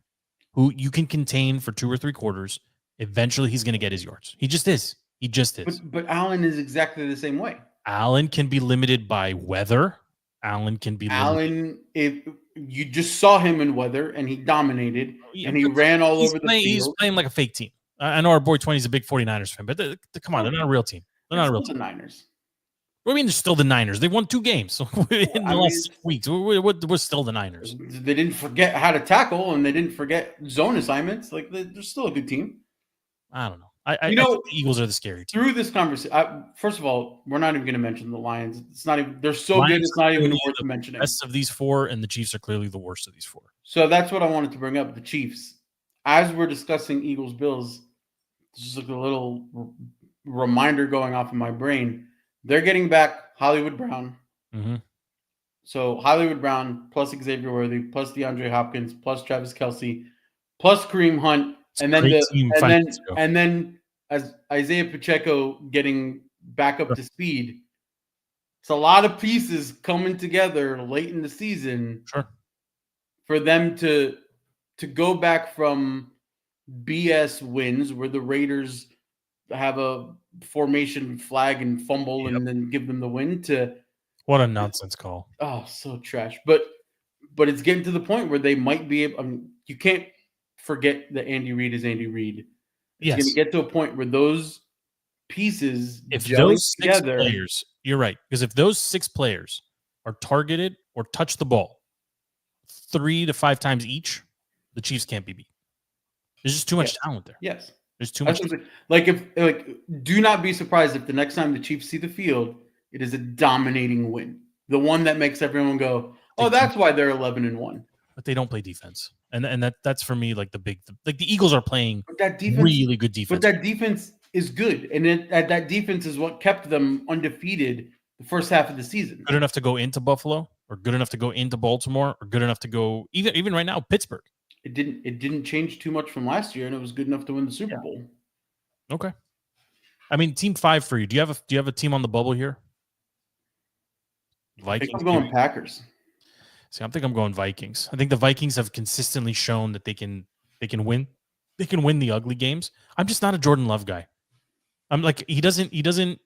who you can contain for 2 or 3 quarters. Eventually, he's going to get his yards. He just is. But Allen is exactly the same way. Allen can be limited by weather. Allen can be limited. If you just saw him in weather and he dominated and he ran all over the field. He's playing like a fake team. I know our boy 20 is a big 49ers fan, but come on, they're not a real team. They're not a real team. The Niners. What do you mean they're still the Niners? They won 2 games in the last 6 weeks. We're still the Niners. They didn't forget how to tackle, and they didn't forget zone assignments. Like, they're still a good team. I don't know. I think the Eagles are the scary team. Through this conversation, first of all, we're not even going to mention the Lions. It's not even. They're so good. It's not even worth mentioning. The best of these 4, and the Chiefs are clearly the worst of these 4. So that's what I wanted to bring up. The Chiefs, as we're discussing Eagles Bills, just like a little reminder going off in my brain. They're getting back Hollywood Brown. Mm-hmm. So Hollywood Brown plus Xavier Worthy plus DeAndre Hopkins plus Travis Kelce plus Kareem Hunt, and then as Isaiah Pacheco getting back up to speed. It's a lot of pieces coming together late in the season for them to go back from BS wins where the Raiders have a formation flag and fumble and then give them the win to what a nonsense call. Oh, so trash. But it's getting to the point where they might be able. I mean, you can't forget that Andy Reid is Andy Reid. It's going to get to a point where those pieces, if those 6 players, you're right, because if those 6 players are targeted or touch the ball 3 to 5 times each, the Chiefs can't be beat. There's just too much talent there. Yes. There's too much. Do not be surprised if the next time the Chiefs see the field, it is a dominating win. The one that makes everyone go, "Oh, that's why they're 11-1." But they don't play defense, and that's for me like the Eagles are playing really good defense. But that defense is good, and that defense is what kept them undefeated the first half of the season. Good enough to go into Buffalo, or good enough to go into Baltimore, or good enough to go even right now Pittsburgh. It didn't change too much from last year, and it was good enough to win the Super Bowl. Okay. I mean, team 5 for you. Do you have a team on the bubble here? Vikings. I think I'm going Packers. See, I think I'm going Vikings. I think the Vikings have consistently shown that they can win. They can win the ugly games. I'm just not a Jordan Love guy. I'm like he doesn't exude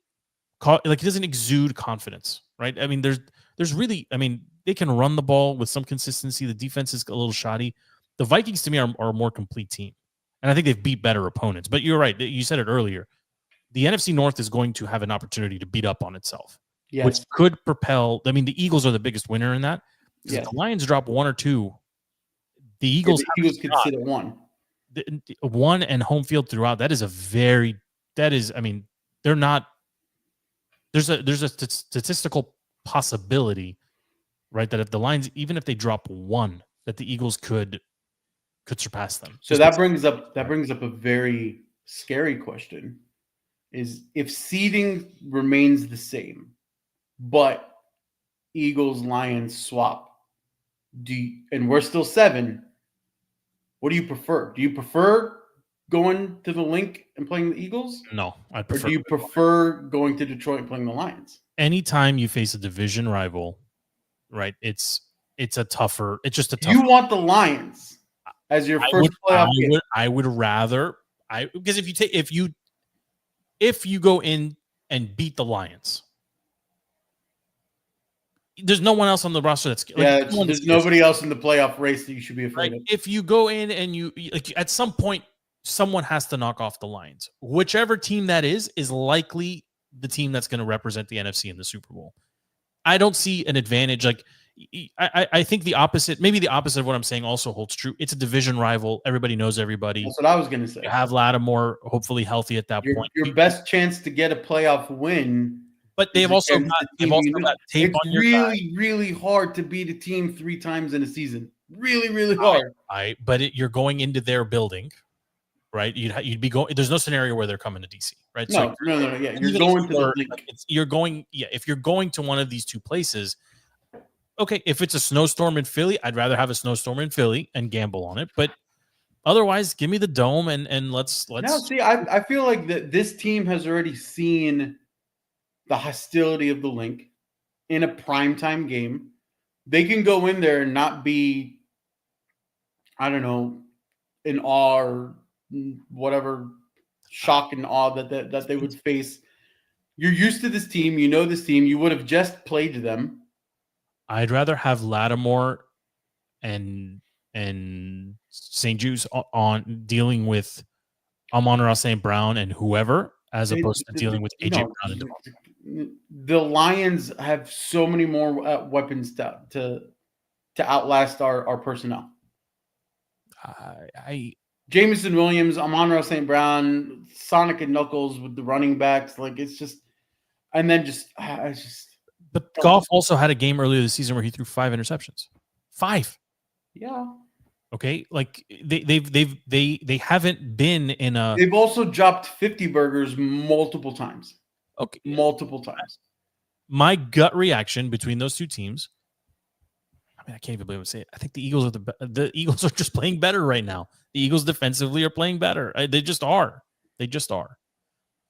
confidence, right? I mean, there's really, I mean, they can run the ball with some consistency. The defense is a little shoddy. The Vikings, to me, are a more complete team. And I think they've beat better opponents. But you're right. You said it earlier. The NFC North is going to have an opportunity to beat up on itself, which could propel. I mean, the Eagles are the biggest winner in that. If the Lions drop 1 or 2, The Eagles, the Eagles could sit at 1. One and home field throughout. I mean, they're not. There's a statistical possibility, right, that if the Lions, even if they drop one, that the Eagles could surpass them. So that brings up a very scary question: is if seeding remains the same, but Eagles Lions swap, and we're still 7. What do you prefer? Do you prefer going to the Link and playing the Eagles? No, I prefer. Or do you prefer going to Detroit and playing the Lions? Anytime you face a division rival, right? It's just a tougher. You want the Lions as your first playoff game. I would rather because if you go in and beat the Lions, there's no one else on the roster that's there's nobody else in the playoff race that you should be afraid of. If you go in and you at some point, someone has to knock off the Lions. Whichever team that is likely the team that's going to represent the NFC in the Super Bowl. I don't see an advantage. Like I think the opposite, maybe the opposite of what I'm saying also holds true. It's a division rival. Everybody knows everybody. That's what I was going to say. You have Lattimore hopefully healthy at that point. Your best chance to get a playoff win. But they've also got tape on your side. It's really hard to beat a team 3 times in a season. Really, really hard. But you're going into their building, right? You'd be going. There's no scenario where they're coming to DC, right? No. Yeah, you're going to the Link. You're going. Yeah, if you're going to one of these two places, okay. If it's a snowstorm in Philly, I'd rather have a snowstorm in Philly and gamble on it. But otherwise, give me the dome and let's. Now, see, I feel like this team has already seen the hostility of the Link in a primetime game. They can go in there and not be, I don't know, in awe or whatever shock and awe that they would face. You're used to this team. You know this team. You would have just played them. I'd rather have Lattimore and St. Jude's on dealing with Amon-Ra St. Brown and whoever, as opposed to dealing with AJ Brown and DeMarco. The Lions have so many more weapons to outlast our personnel. Jameson Williams, Amon-Ra St. Brown, Sonic and Knuckles with the running backs, like it's just, and then But Goff also had a game earlier this season where he threw 5 interceptions. 5. Yeah. Okay, like they haven't been in a. They've also dropped 50 burgers multiple times. Okay, multiple times. My gut reaction between those two teams, I mean, I can't even believe I say it. I think the Eagles are the Eagles are just playing better right now. The Eagles defensively are playing better. They just are. They just are.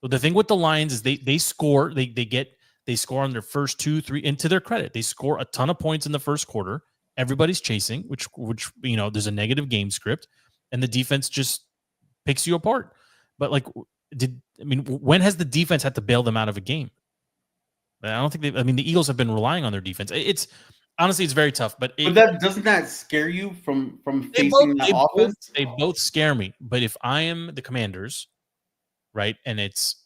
But the thing with the Lions is they score. They score on their first 2, 3. And to their credit, they score a ton of points in the first quarter. Everybody's chasing, which there's a negative game script, and the defense just picks you apart. But when has the defense had to bail them out of a game? I don't think the Eagles have been relying on their defense. It's honestly, it's very tough. But doesn't that scare you from facing that offense? They both scare me. But if I am the Commanders, right, and it's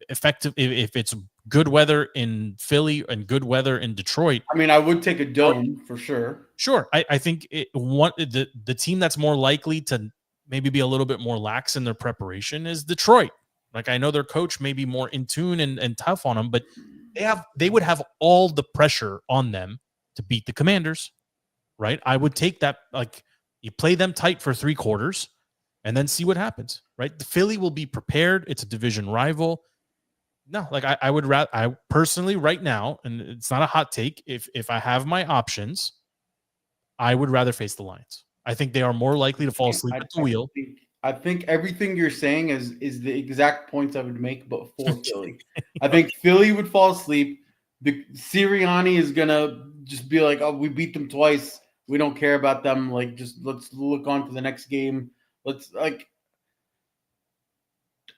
effective, if it's good weather in Philly and good weather in Detroit, I mean, I would take a dome for sure. Sure, I think the team that's more likely to maybe be a little bit more lax in their preparation is Detroit. Like, I know their coach may be more in tune and tough on them, but they would have all the pressure on them to beat the Commanders, right? I would take that. Like, you play them tight for 3 quarters and then see what happens, right? The Philly will be prepared. It's a division rival. No, like I would rather, I personally right now, and it's not a hot take, if I have my options, I would rather face the Lions. I think they are more likely to fall asleep at the wheel. I think everything you're saying is the exact points I would make, but for Philly. I think Philly would fall asleep. The Sirianni is gonna just be like, "Oh, we beat them twice. We don't care about them. Like, just let's look on to the next game.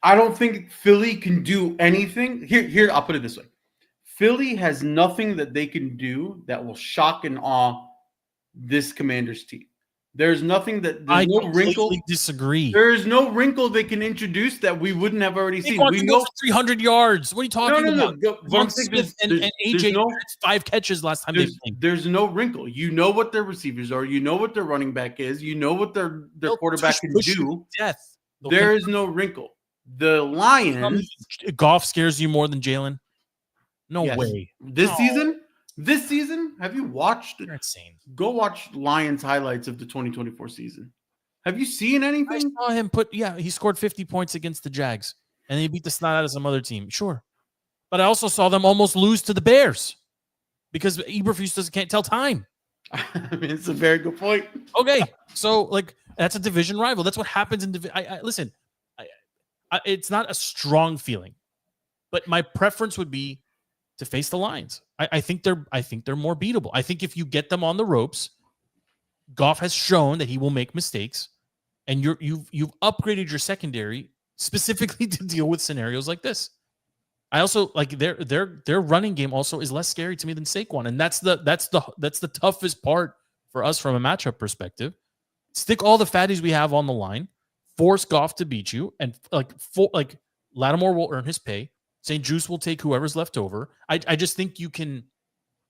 I don't think Philly can do anything. Here, I'll put it this way. Philly has nothing that they can do that will shock and awe this Commanders team. There's nothing that I there's no completely wrinkle. disagree. There is no wrinkle they can introduce that we wouldn't have already seen. Saquon We can know go for 300 yards. What are you talking about? What I'm saying Smith is and AJ no, had 5 catches last time they played. there's no wrinkle. You know what their receivers are. You know what their running back is. You know what their They'll quarterback can push you do. to death. There is no wrinkle. The Lions. Goff scares you more than Jalen? No Yes. way. This season, have you watched? You're insane. Go watch Lions highlights of the 2024 season. Have you seen anything? I saw him he scored 50 points against the Jags, and he beat the snot out of some other team. Sure. But I also saw them almost lose to the Bears because Eberflus can't tell time. I mean, it's a very good point. Okay. So, that's a division rival. That's what happens in division. Listen, it's not a strong feeling, but my preference would be to face the Lions. I think they're more beatable. I think if you get them on the ropes, Goff has shown that he will make mistakes, and you've upgraded your secondary specifically to deal with scenarios like this. I also their running game also is less scary to me than Saquon, and that's the toughest part for us from a matchup perspective. Stick all the fatties we have on the line, force Goff to beat you, and Lattimore will earn his pay. St. Juice will take whoever's left over. I just think you can.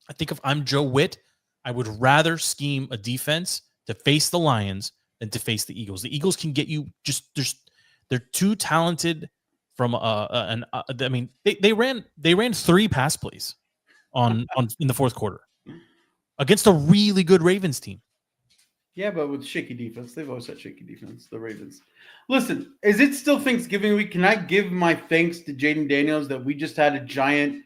I think if I'm Joe Witt, I would rather scheme a defense to face the Lions than to face the Eagles. The Eagles can get you they're too talented from they ran 3 pass plays on in the fourth quarter against a really good Ravens team. Yeah, but with shaky defense, they've always had shaky defense, the Ravens. Listen, is it still Thanksgiving week? Can I give my thanks to Jaden Daniels that we just had a giant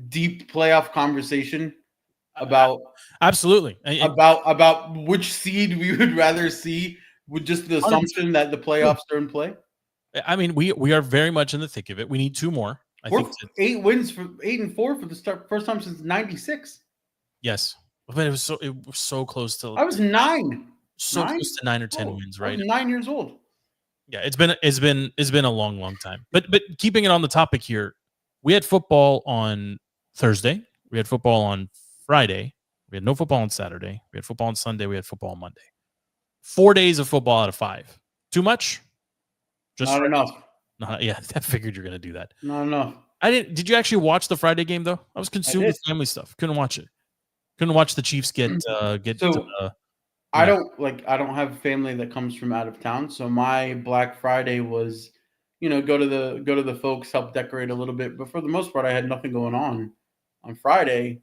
deep playoff conversation about absolutely about which seed we would rather see with just the assumption that the playoffs are in play? I mean, we are very much in the thick of it. We need 2 more. We're 8 wins for 8-4 for the first time since '96. Yes. But it was so close to. I was 9. Close to 9 or 10 wins, right? I was 9 years old. Yeah, it's been a long time. But keeping it on the topic here, we had football on Thursday. We had football on Friday. We had no football on Saturday. We had football on Sunday. We had football on Monday. 4 days of football out of 5. Too much? Not enough. Yeah, I figured you're gonna do that. Not enough. I didn't. Did you actually watch the Friday game though? I was consumed with family stuff. Couldn't watch it. Couldn't watch the Chiefs get. I don't have family that comes from out of town, so my Black Friday was, go to the folks, help decorate a little bit. But for the most part, I had nothing going on Friday,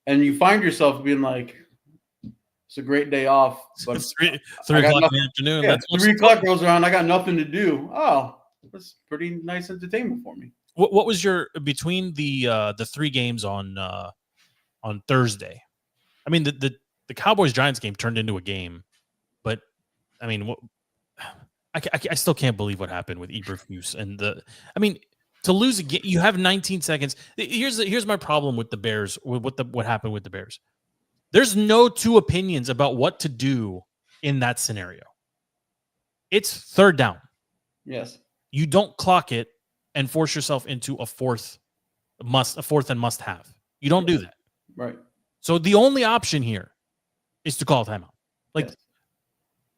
and you find yourself being like, it's a great day off, but 3 o'clock in the afternoon. Yeah, 3 o'clock rolls around. I got nothing to do. Oh, that's pretty nice entertainment for me. What was your between the 3 games on Thursday? I mean, the Cowboys Giants game turned into a game, but I mean, I still can't believe what happened with Eberflus and to lose a game. You have 19 seconds. Here's my problem with the Bears. What happened with the Bears? There's no 2 opinions about what to do in that scenario. It's 3rd down. Yes. You don't clock it and force yourself into a fourth and must have. You don't do that. Right. So the only option here is to call a timeout.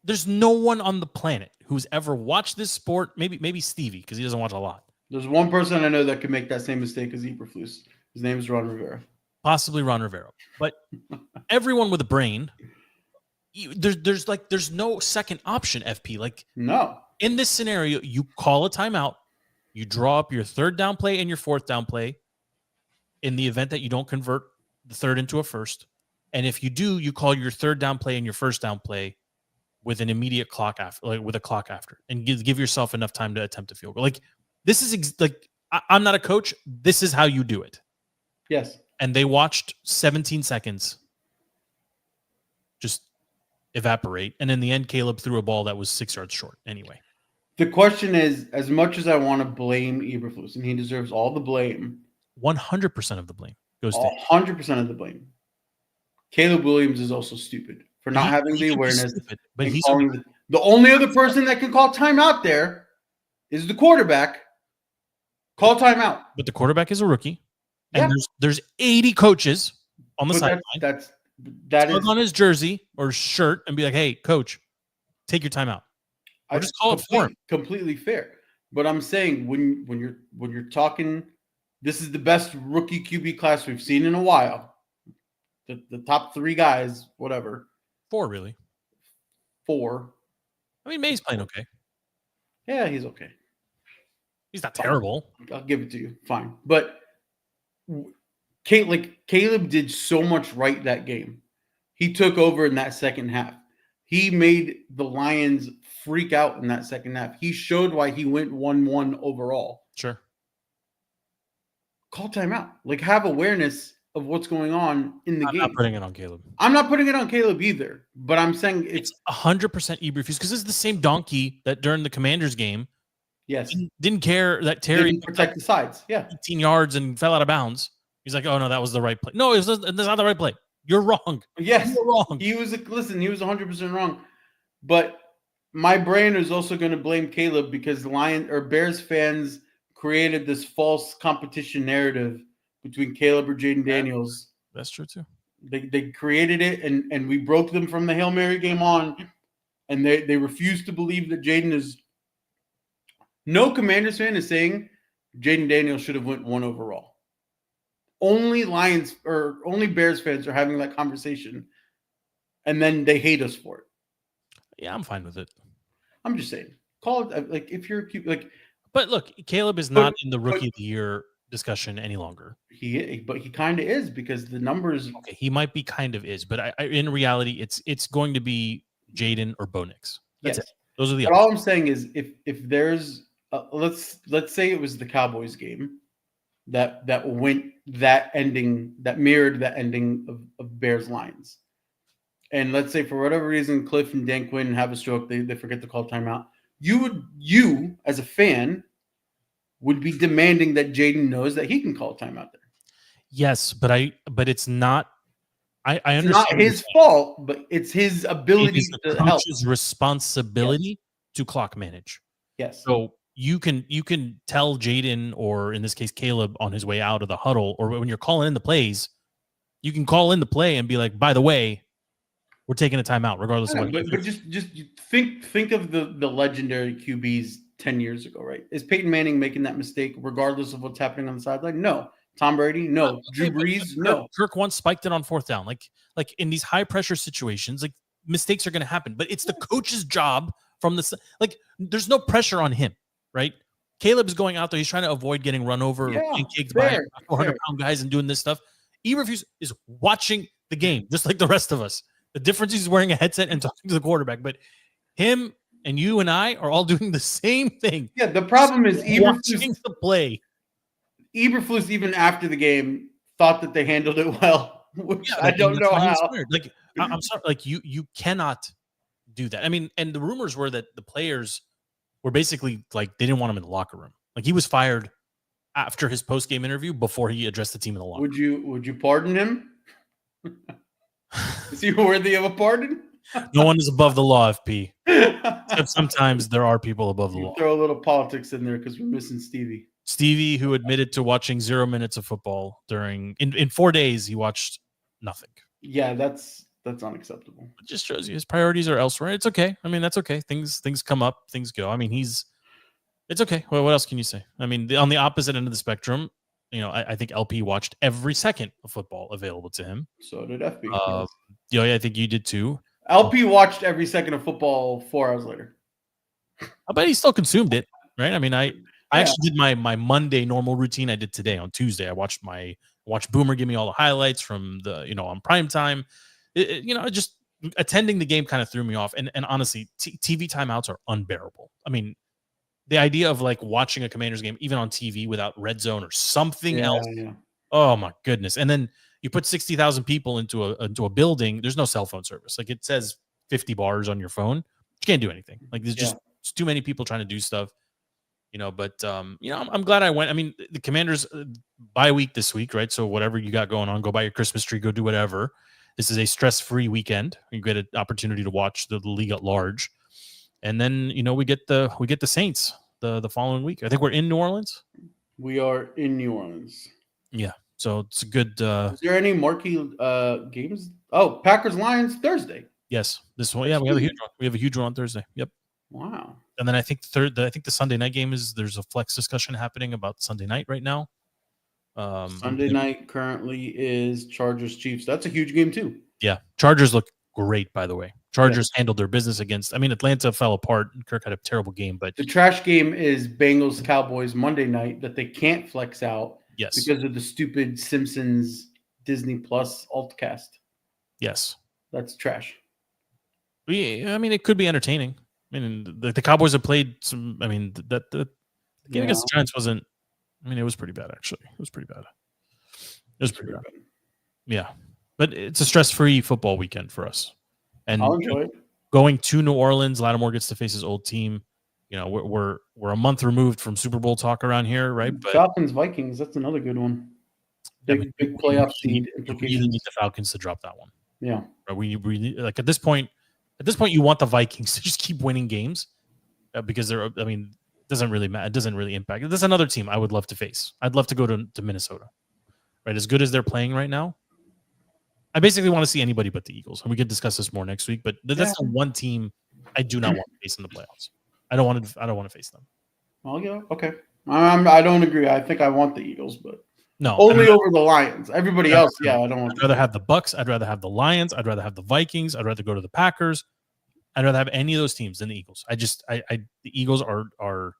There's no one on the planet who's ever watched this sport. Maybe Stevie, because he doesn't watch a lot. There's one person I know that could make that same mistake as Eberflus. His name is Ron Rivera. Possibly Ron Rivera. But everyone with a brain, there's no second option, FP. No. In this scenario, you call a timeout, you draw up your 3rd down play and your 4th down play in the event that you don't convert the 3rd into a 1st. And if you do, you call your 3rd down play and your 1st down play with an immediate clock after, with a clock after, and give yourself enough time to attempt a field goal. This is I'm not a coach. This is how you do it. Yes. And they watched 17 seconds just evaporate. And in the end, Caleb threw a ball that was 6 yards short anyway. The question is, as much as I want to blame Eberflus, and he deserves all the blame, 100% of the blame goes to 100% of the blame. Caleb Williams is also stupid for not having the awareness. Stupid, but he's calling the only other person that can call timeout there is the quarterback. Call timeout. But the quarterback is a rookie. And there's 80 coaches on the sideline. that Tug is on his jersey or shirt and be like, "Hey, coach, take your time out." Or just call it for him. completely fair. But I'm saying when you're talking, this is the best rookie QB class we've seen in a while. The top 3 guys, whatever. 4, really. 4. I mean, May's playing okay. Yeah, he's okay. He's not terrible. I'll give it to you. Fine. But Caleb did so much right that game. He took over in that second half. He made the Lions freak out in that second half. He showed why he went 1-1 overall. Sure. Call timeout. Like, have awareness of what's going on in the game. I'm not putting it on Caleb. I'm not putting it on Caleb either, but I'm saying It's 100% Eberflus because this is the same donkey that during the Commanders game, yes, didn't care that Terry didn't protect the sides. Yeah, 18 yards and fell out of bounds. He's like, "Oh no, that was the right play." No, that's not the right play. You're wrong. Yes, you're wrong. He was 100% wrong. But my brain is also going to blame Caleb because Bears fans created this false competition narrative between Caleb or Jaden Daniels. That's true too. They created it and we broke them from the Hail Mary game on, and they refused to believe that Jaden is. No Commanders fan is saying Jaden Daniels should have went 1 overall. Only Bears fans are having that conversation, and then they hate us for it. Yeah, I'm fine with it. I'm just saying, call it like if you're like. But look, Caleb is not in the rookie of the year discussion any longer. But he kind of is because the numbers. Okay, he might be kind of is, but in reality, it's going to be Jaden or Bo Nix. That's it. Those are the. But all I'm saying is if there's let's say it was the Cowboys game that mirrored that ending of Bears Lions. And let's say for whatever reason, Cliff and Dan Quinn have a stroke. They forget to call timeout. You as a fan would be demanding that Jaden knows that he can call timeout there. Yes, but it's not. I understand. It's not his fault, but it's his ability to help. Coach's responsibility to clock manage. Yes. So you can tell Jaden, or in this case Caleb, on his way out of the huddle, or when you're calling in the plays, you can call in the play and be like, "By the way, we're taking a timeout, regardless of what." But just think of the legendary QBs 10 years ago, right? Is Peyton Manning making that mistake regardless of what's happening on the sideline? No. Tom Brady? No. Drew Brees? No. Kirk once spiked it on 4th down. Like in these high pressure situations, like mistakes are going to happen, but it's the coach's job from the like. There's no pressure on him, right? Caleb is going out there. He's trying to avoid getting run over and kicked by 400-pound guys and doing this stuff. Eberflus is watching the game just like the rest of us. The difference is he's wearing a headset and talking to the quarterback, but him and you and I are all doing the same thing. Yeah, the problem is watching the play. Eberflus, even after the game, thought that they handled it well. Which I don't know how. Like, I'm sorry, like you cannot do that. I mean, and the rumors were that the players were basically like they didn't want him in the locker room. Like he was fired after his post-game interview before he addressed the team in the locker room. Would you pardon him? Is he worthy of a pardon? No one is above the law, FP. Except sometimes there are people above the law. Throw a little politics in there because we're missing Stevie. Stevie, who admitted to watching 0 minutes of football in 4 days, he watched nothing. Yeah, that's unacceptable. It just shows you his priorities are elsewhere. It's okay. I mean, that's okay. Things come up, things go. I mean, it's okay. Well, what else can you say? I mean, on the opposite end of the spectrum, I think LP watched every second of football available to him. So did FP. Yeah, I think you did too. LP watched every second of football 4 hours later. I bet he still consumed it, right? I mean, I actually did my Monday normal routine I did today on Tuesday. I watched Boomer give me all the highlights from the, on prime time. Just attending the game kind of threw me off. And honestly, TV timeouts are unbearable. I mean, the idea of like watching a Commanders game, even on TV without red zone or something else. Yeah. Oh my goodness. And then you put 60,000 people into a building. There's no cell phone service. Like it says 50 bars on your phone. You can't do anything. Like there's just too many people trying to do stuff. But I'm glad I went. I mean, the Commanders bye week this week, right? So whatever you got going on, go buy your Christmas tree, go do whatever. This is a stress-free weekend. You get an opportunity to watch the league at large, and then we get the Saints the following week. I think we're in New Orleans. We are in New Orleans. Yeah. So it's a good. Is there any marquee games? Oh, Packers Lions Thursday. Yes, this one. Yeah, we have a huge one. We have a huge one on Thursday. Yep. Wow. And then I think the Sunday night game there's a flex discussion happening about Sunday night right now. Sunday night currently is Chargers Chiefs. That's a huge game too. Yeah, Chargers look great, by the way. Chargers handled their business against. I mean, Atlanta fell apart. Kirk had a terrible game, but the trash game is Bengals Cowboys Monday night that they can't flex out. Yes, because of the stupid Simpsons Disney Plus altcast. Yes, that's trash. I mean, it could be entertaining. I mean, the Cowboys have played some. I mean, the game against the Giants wasn't. I mean, it was pretty bad actually. It was pretty bad. It was pretty bad. Yeah, but it's a stress-free football weekend for us. And I'll enjoy it. Going to New Orleans, Lattimore gets to face his old team. You know, we're a month removed from Super Bowl talk around here, right? But Falcons Vikings, that's another good one. Big playoff seed implications. We really need the Falcons to drop that one. Yeah, we like at this point, you want the Vikings to just keep winning games because they're. I mean, it doesn't really matter. It doesn't really impact. There's another team I would love to face. I'd love to go to Minnesota, right? As good as they're playing right now, I basically want to see anybody but the Eagles, and we could discuss this more next week. But that's the one team I do not want to face in the playoffs. I don't want to face them. Oh yeah, okay. I don't agree. I think I want the Eagles, but no, only over the Lions. Everybody else, I don't want. I'd rather have the Bucks. I'd rather have the Lions. I'd rather have the Vikings. I'd rather go to the Packers. I'd rather have any of those teams than the Eagles. The Eagles are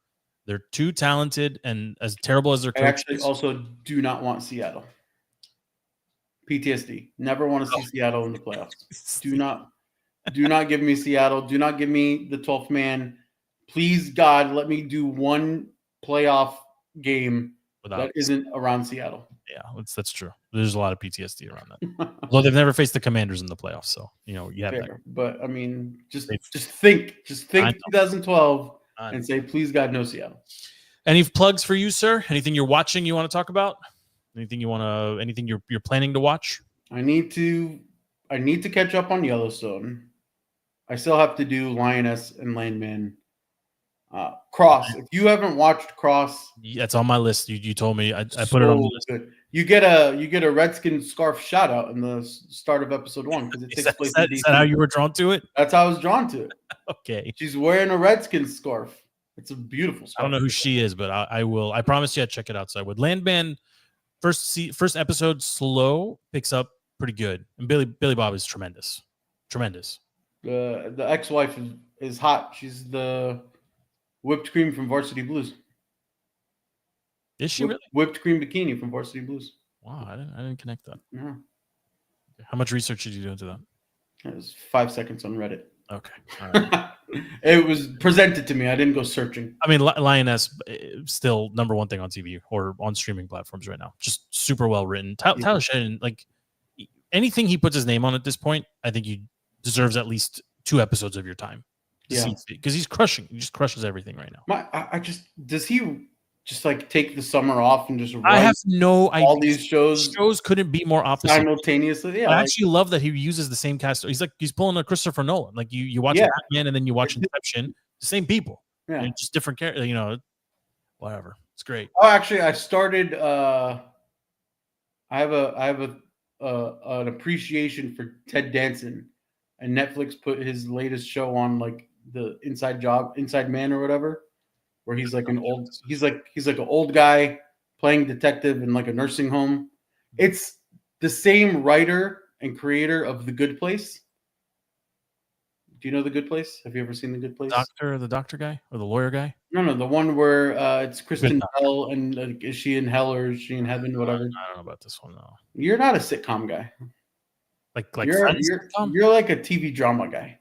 they're too talented, and as terrible as their coach I actually also do not want Seattle. PTSD. Never want to see Seattle in the playoffs. Do not give me Seattle. Do not give me the 12th man. Please, God, let me do one playoff game that isn't around Seattle. Yeah, that's true. There's a lot of PTSD around that. Although they've never faced the Commanders in the playoffs, so you have that. But I mean, just think 2012 and say, please, God, no Seattle. Any plugs for you, sir? Anything you're watching you want to talk about? Anything you're planning to watch? I need to catch up on Yellowstone. I still have to do Lioness and Landman. Cross. If you haven't watched Cross, it's on my list. You told me. I put it on the list. Good. You get a Redskin scarf shout out in the start of episode 1 because it takes place in DC. Is that how you were drawn to it? That's how I was drawn to it. Okay. She's wearing a Redskin scarf. It's a beautiful scarf. I don't know who she is, but I will. I promise you, I'd check it out. So I would. Landman first episode slow picks up pretty good, and Billy Bob is tremendous. The ex-wife is hot. She's the whipped cream from Varsity Blues. Is she really? Whipped cream bikini from Varsity Blues. Wow, I didn't connect that. Yeah. How much research did you do into that? It was 5 seconds on Reddit. Okay. All right. It was presented to me. I didn't go searching. I mean, Lioness still number one thing on TV or on streaming platforms right now. Just super well written. Tyler Sheridan, like anything he puts his name on at this point, I think he deserves at least 2 episodes of your time. Yeah, because he's crushing. He just crushes everything right now. Does he just like take the summer off and just? I have no idea. All these shows couldn't be more opposite simultaneously. Yeah, I actually love that he uses the same cast. He's pulling a Christopher Nolan. Like you watch Batman and then you watch Inception. The same people. Yeah, just different characters. Whatever. It's great. Oh, actually, I started. I have an appreciation for Ted Danson, and Netflix put his latest show on like the Inside Man or whatever, where he's like an old guy playing detective in like a nursing home. It's the same writer and creator of The Good Place. Do you know The Good Place? Have you ever seen The Good Place? The doctor guy or the lawyer guy? No, the one where it's Kristen Bell and is she in hell or is she in heaven? Whatever. I don't know about this one though. You're not a sitcom guy. Like you're like a TV drama guy.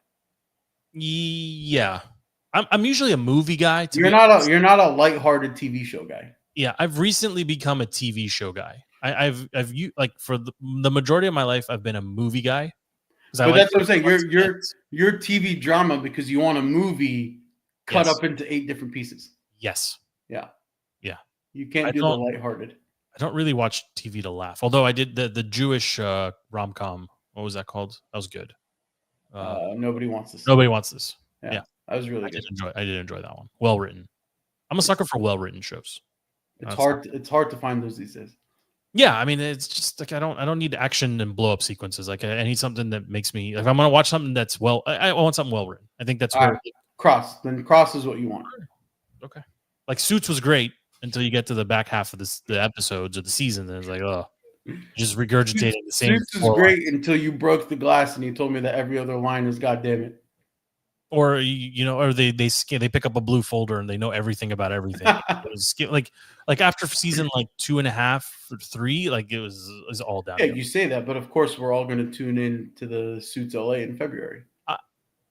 Yeah, I'm usually a movie guy. You're not a lighthearted TV show guy. Yeah, I've recently become a TV show guy. I've for the majority of my life I've been a movie guy. But that's what I'm saying. You're TV drama because you want a movie cut up into 8 different pieces. Yes. Yeah. Yeah. You can't do the lighthearted. I don't really watch TV to laugh. Although I did the Jewish rom-com. What was that called? That was good. Nobody Wants This. Nobody Wants This. Yeah. That was really good. I did enjoy that one. Well written. I'm a sucker for well written shows. It's hard to find those these days. Yeah, I mean, it's just like I don't need action and blow up sequences. Like I need something that makes me. If I'm gonna watch something that's I want something well written. I think that's where Cross. Then Cross is what you want. Okay. Like Suits was great until you get to the back half of the episodes of the season. And it's like, oh, just regurgitating the same. Suits is great until you broke the glass and you told me that every other line is "goddamn it." Or or they pick up a blue folder and they know everything about everything. like after season like 2.5 or 3, like it was all down. Yeah, you say that, but of course we're all going to tune in to the Suits LA in February.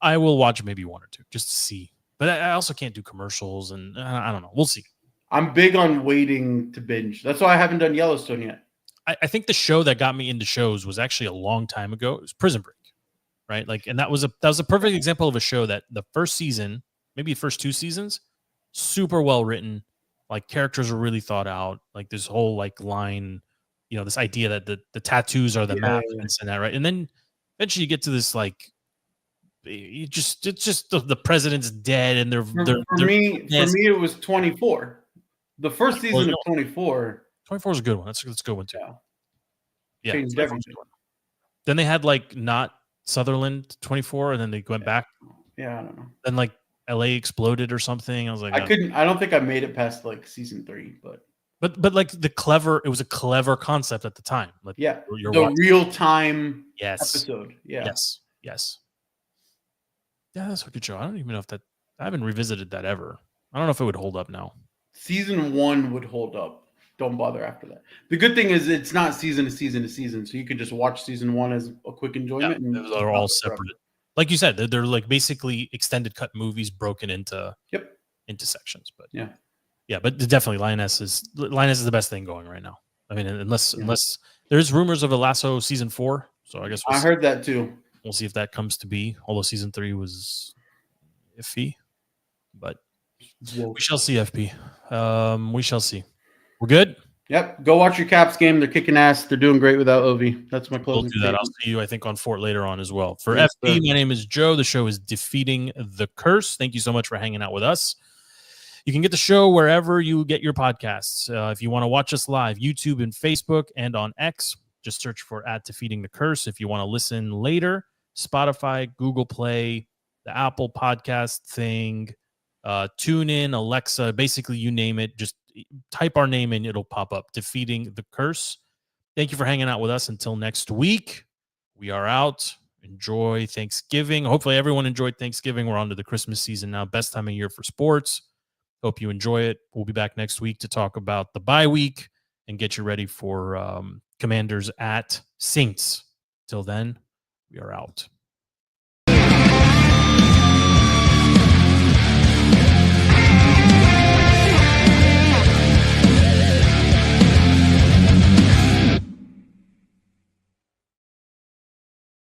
I will watch maybe 1 or 2 just to see, but I also can't do commercials and I don't know. We'll see. I'm big on waiting to binge. That's why I haven't done Yellowstone yet. I think the show that got me into shows was actually a long time ago. It was Prison Break. Right, like, and that was a perfect example of a show that the first season, maybe the first 2 seasons, super well written. Like characters were really thought out. Like this whole like line, this idea that the tattoos are the map and that, right? And then eventually you get to this like, it's just the president's dead and they're for me it was 24. The first season of 24. 24 is a good one. That's a good one too. Yeah, changed everything. Then they had like not Sutherland 24 and then they went back. Yeah, I don't know. Then like LA exploded or something. I was like, I don't think I made it past like season 3, but like it was a clever concept at the time. Like the real time episode. Yeah. Yes. Yeah, that's a good show. I don't even know if I haven't revisited that ever. I don't know if it would hold up now. Season 1 would hold up. Don't bother after that. The good thing is it's not season to season to season, so you can just watch season 1 as a quick enjoyment. Yeah, those are all separate. Like you said, they're like basically extended cut movies broken into sections. But but definitely Lioness is the best thing going right now. I mean, unless there's rumors of a Lasso season 4, so I guess I heard that too. We'll see if that comes to be. Although season 3 was iffy, but we shall see. FP, we shall see. We're good. Yep. Go watch your Caps game. They're kicking ass. They're doing great without Ovi. That's my closing. We'll do that. I'll see you, I think, on Fort later on as well. For FP, my name is Joe. The show is Defeating the Curse. Thank you so much for hanging out with us. You can get the show wherever you get your podcasts. If you want to watch us live, YouTube and Facebook and on X, just search for @Defeating the Curse. If you want to listen later, Spotify, Google Play, the Apple podcast thing, TuneIn, Alexa, basically you name it. Just type our name in, it'll pop up. Defeating the Curse. Thank you for hanging out with us. Until next week, we are out. Enjoy Thanksgiving. Hopefully everyone enjoyed Thanksgiving. We're on to the Christmas season now. Best time of year for sports. Hope you enjoy it. We'll be back next week to talk about the bye week and get you ready for Commanders at Saints. Till then, we are out.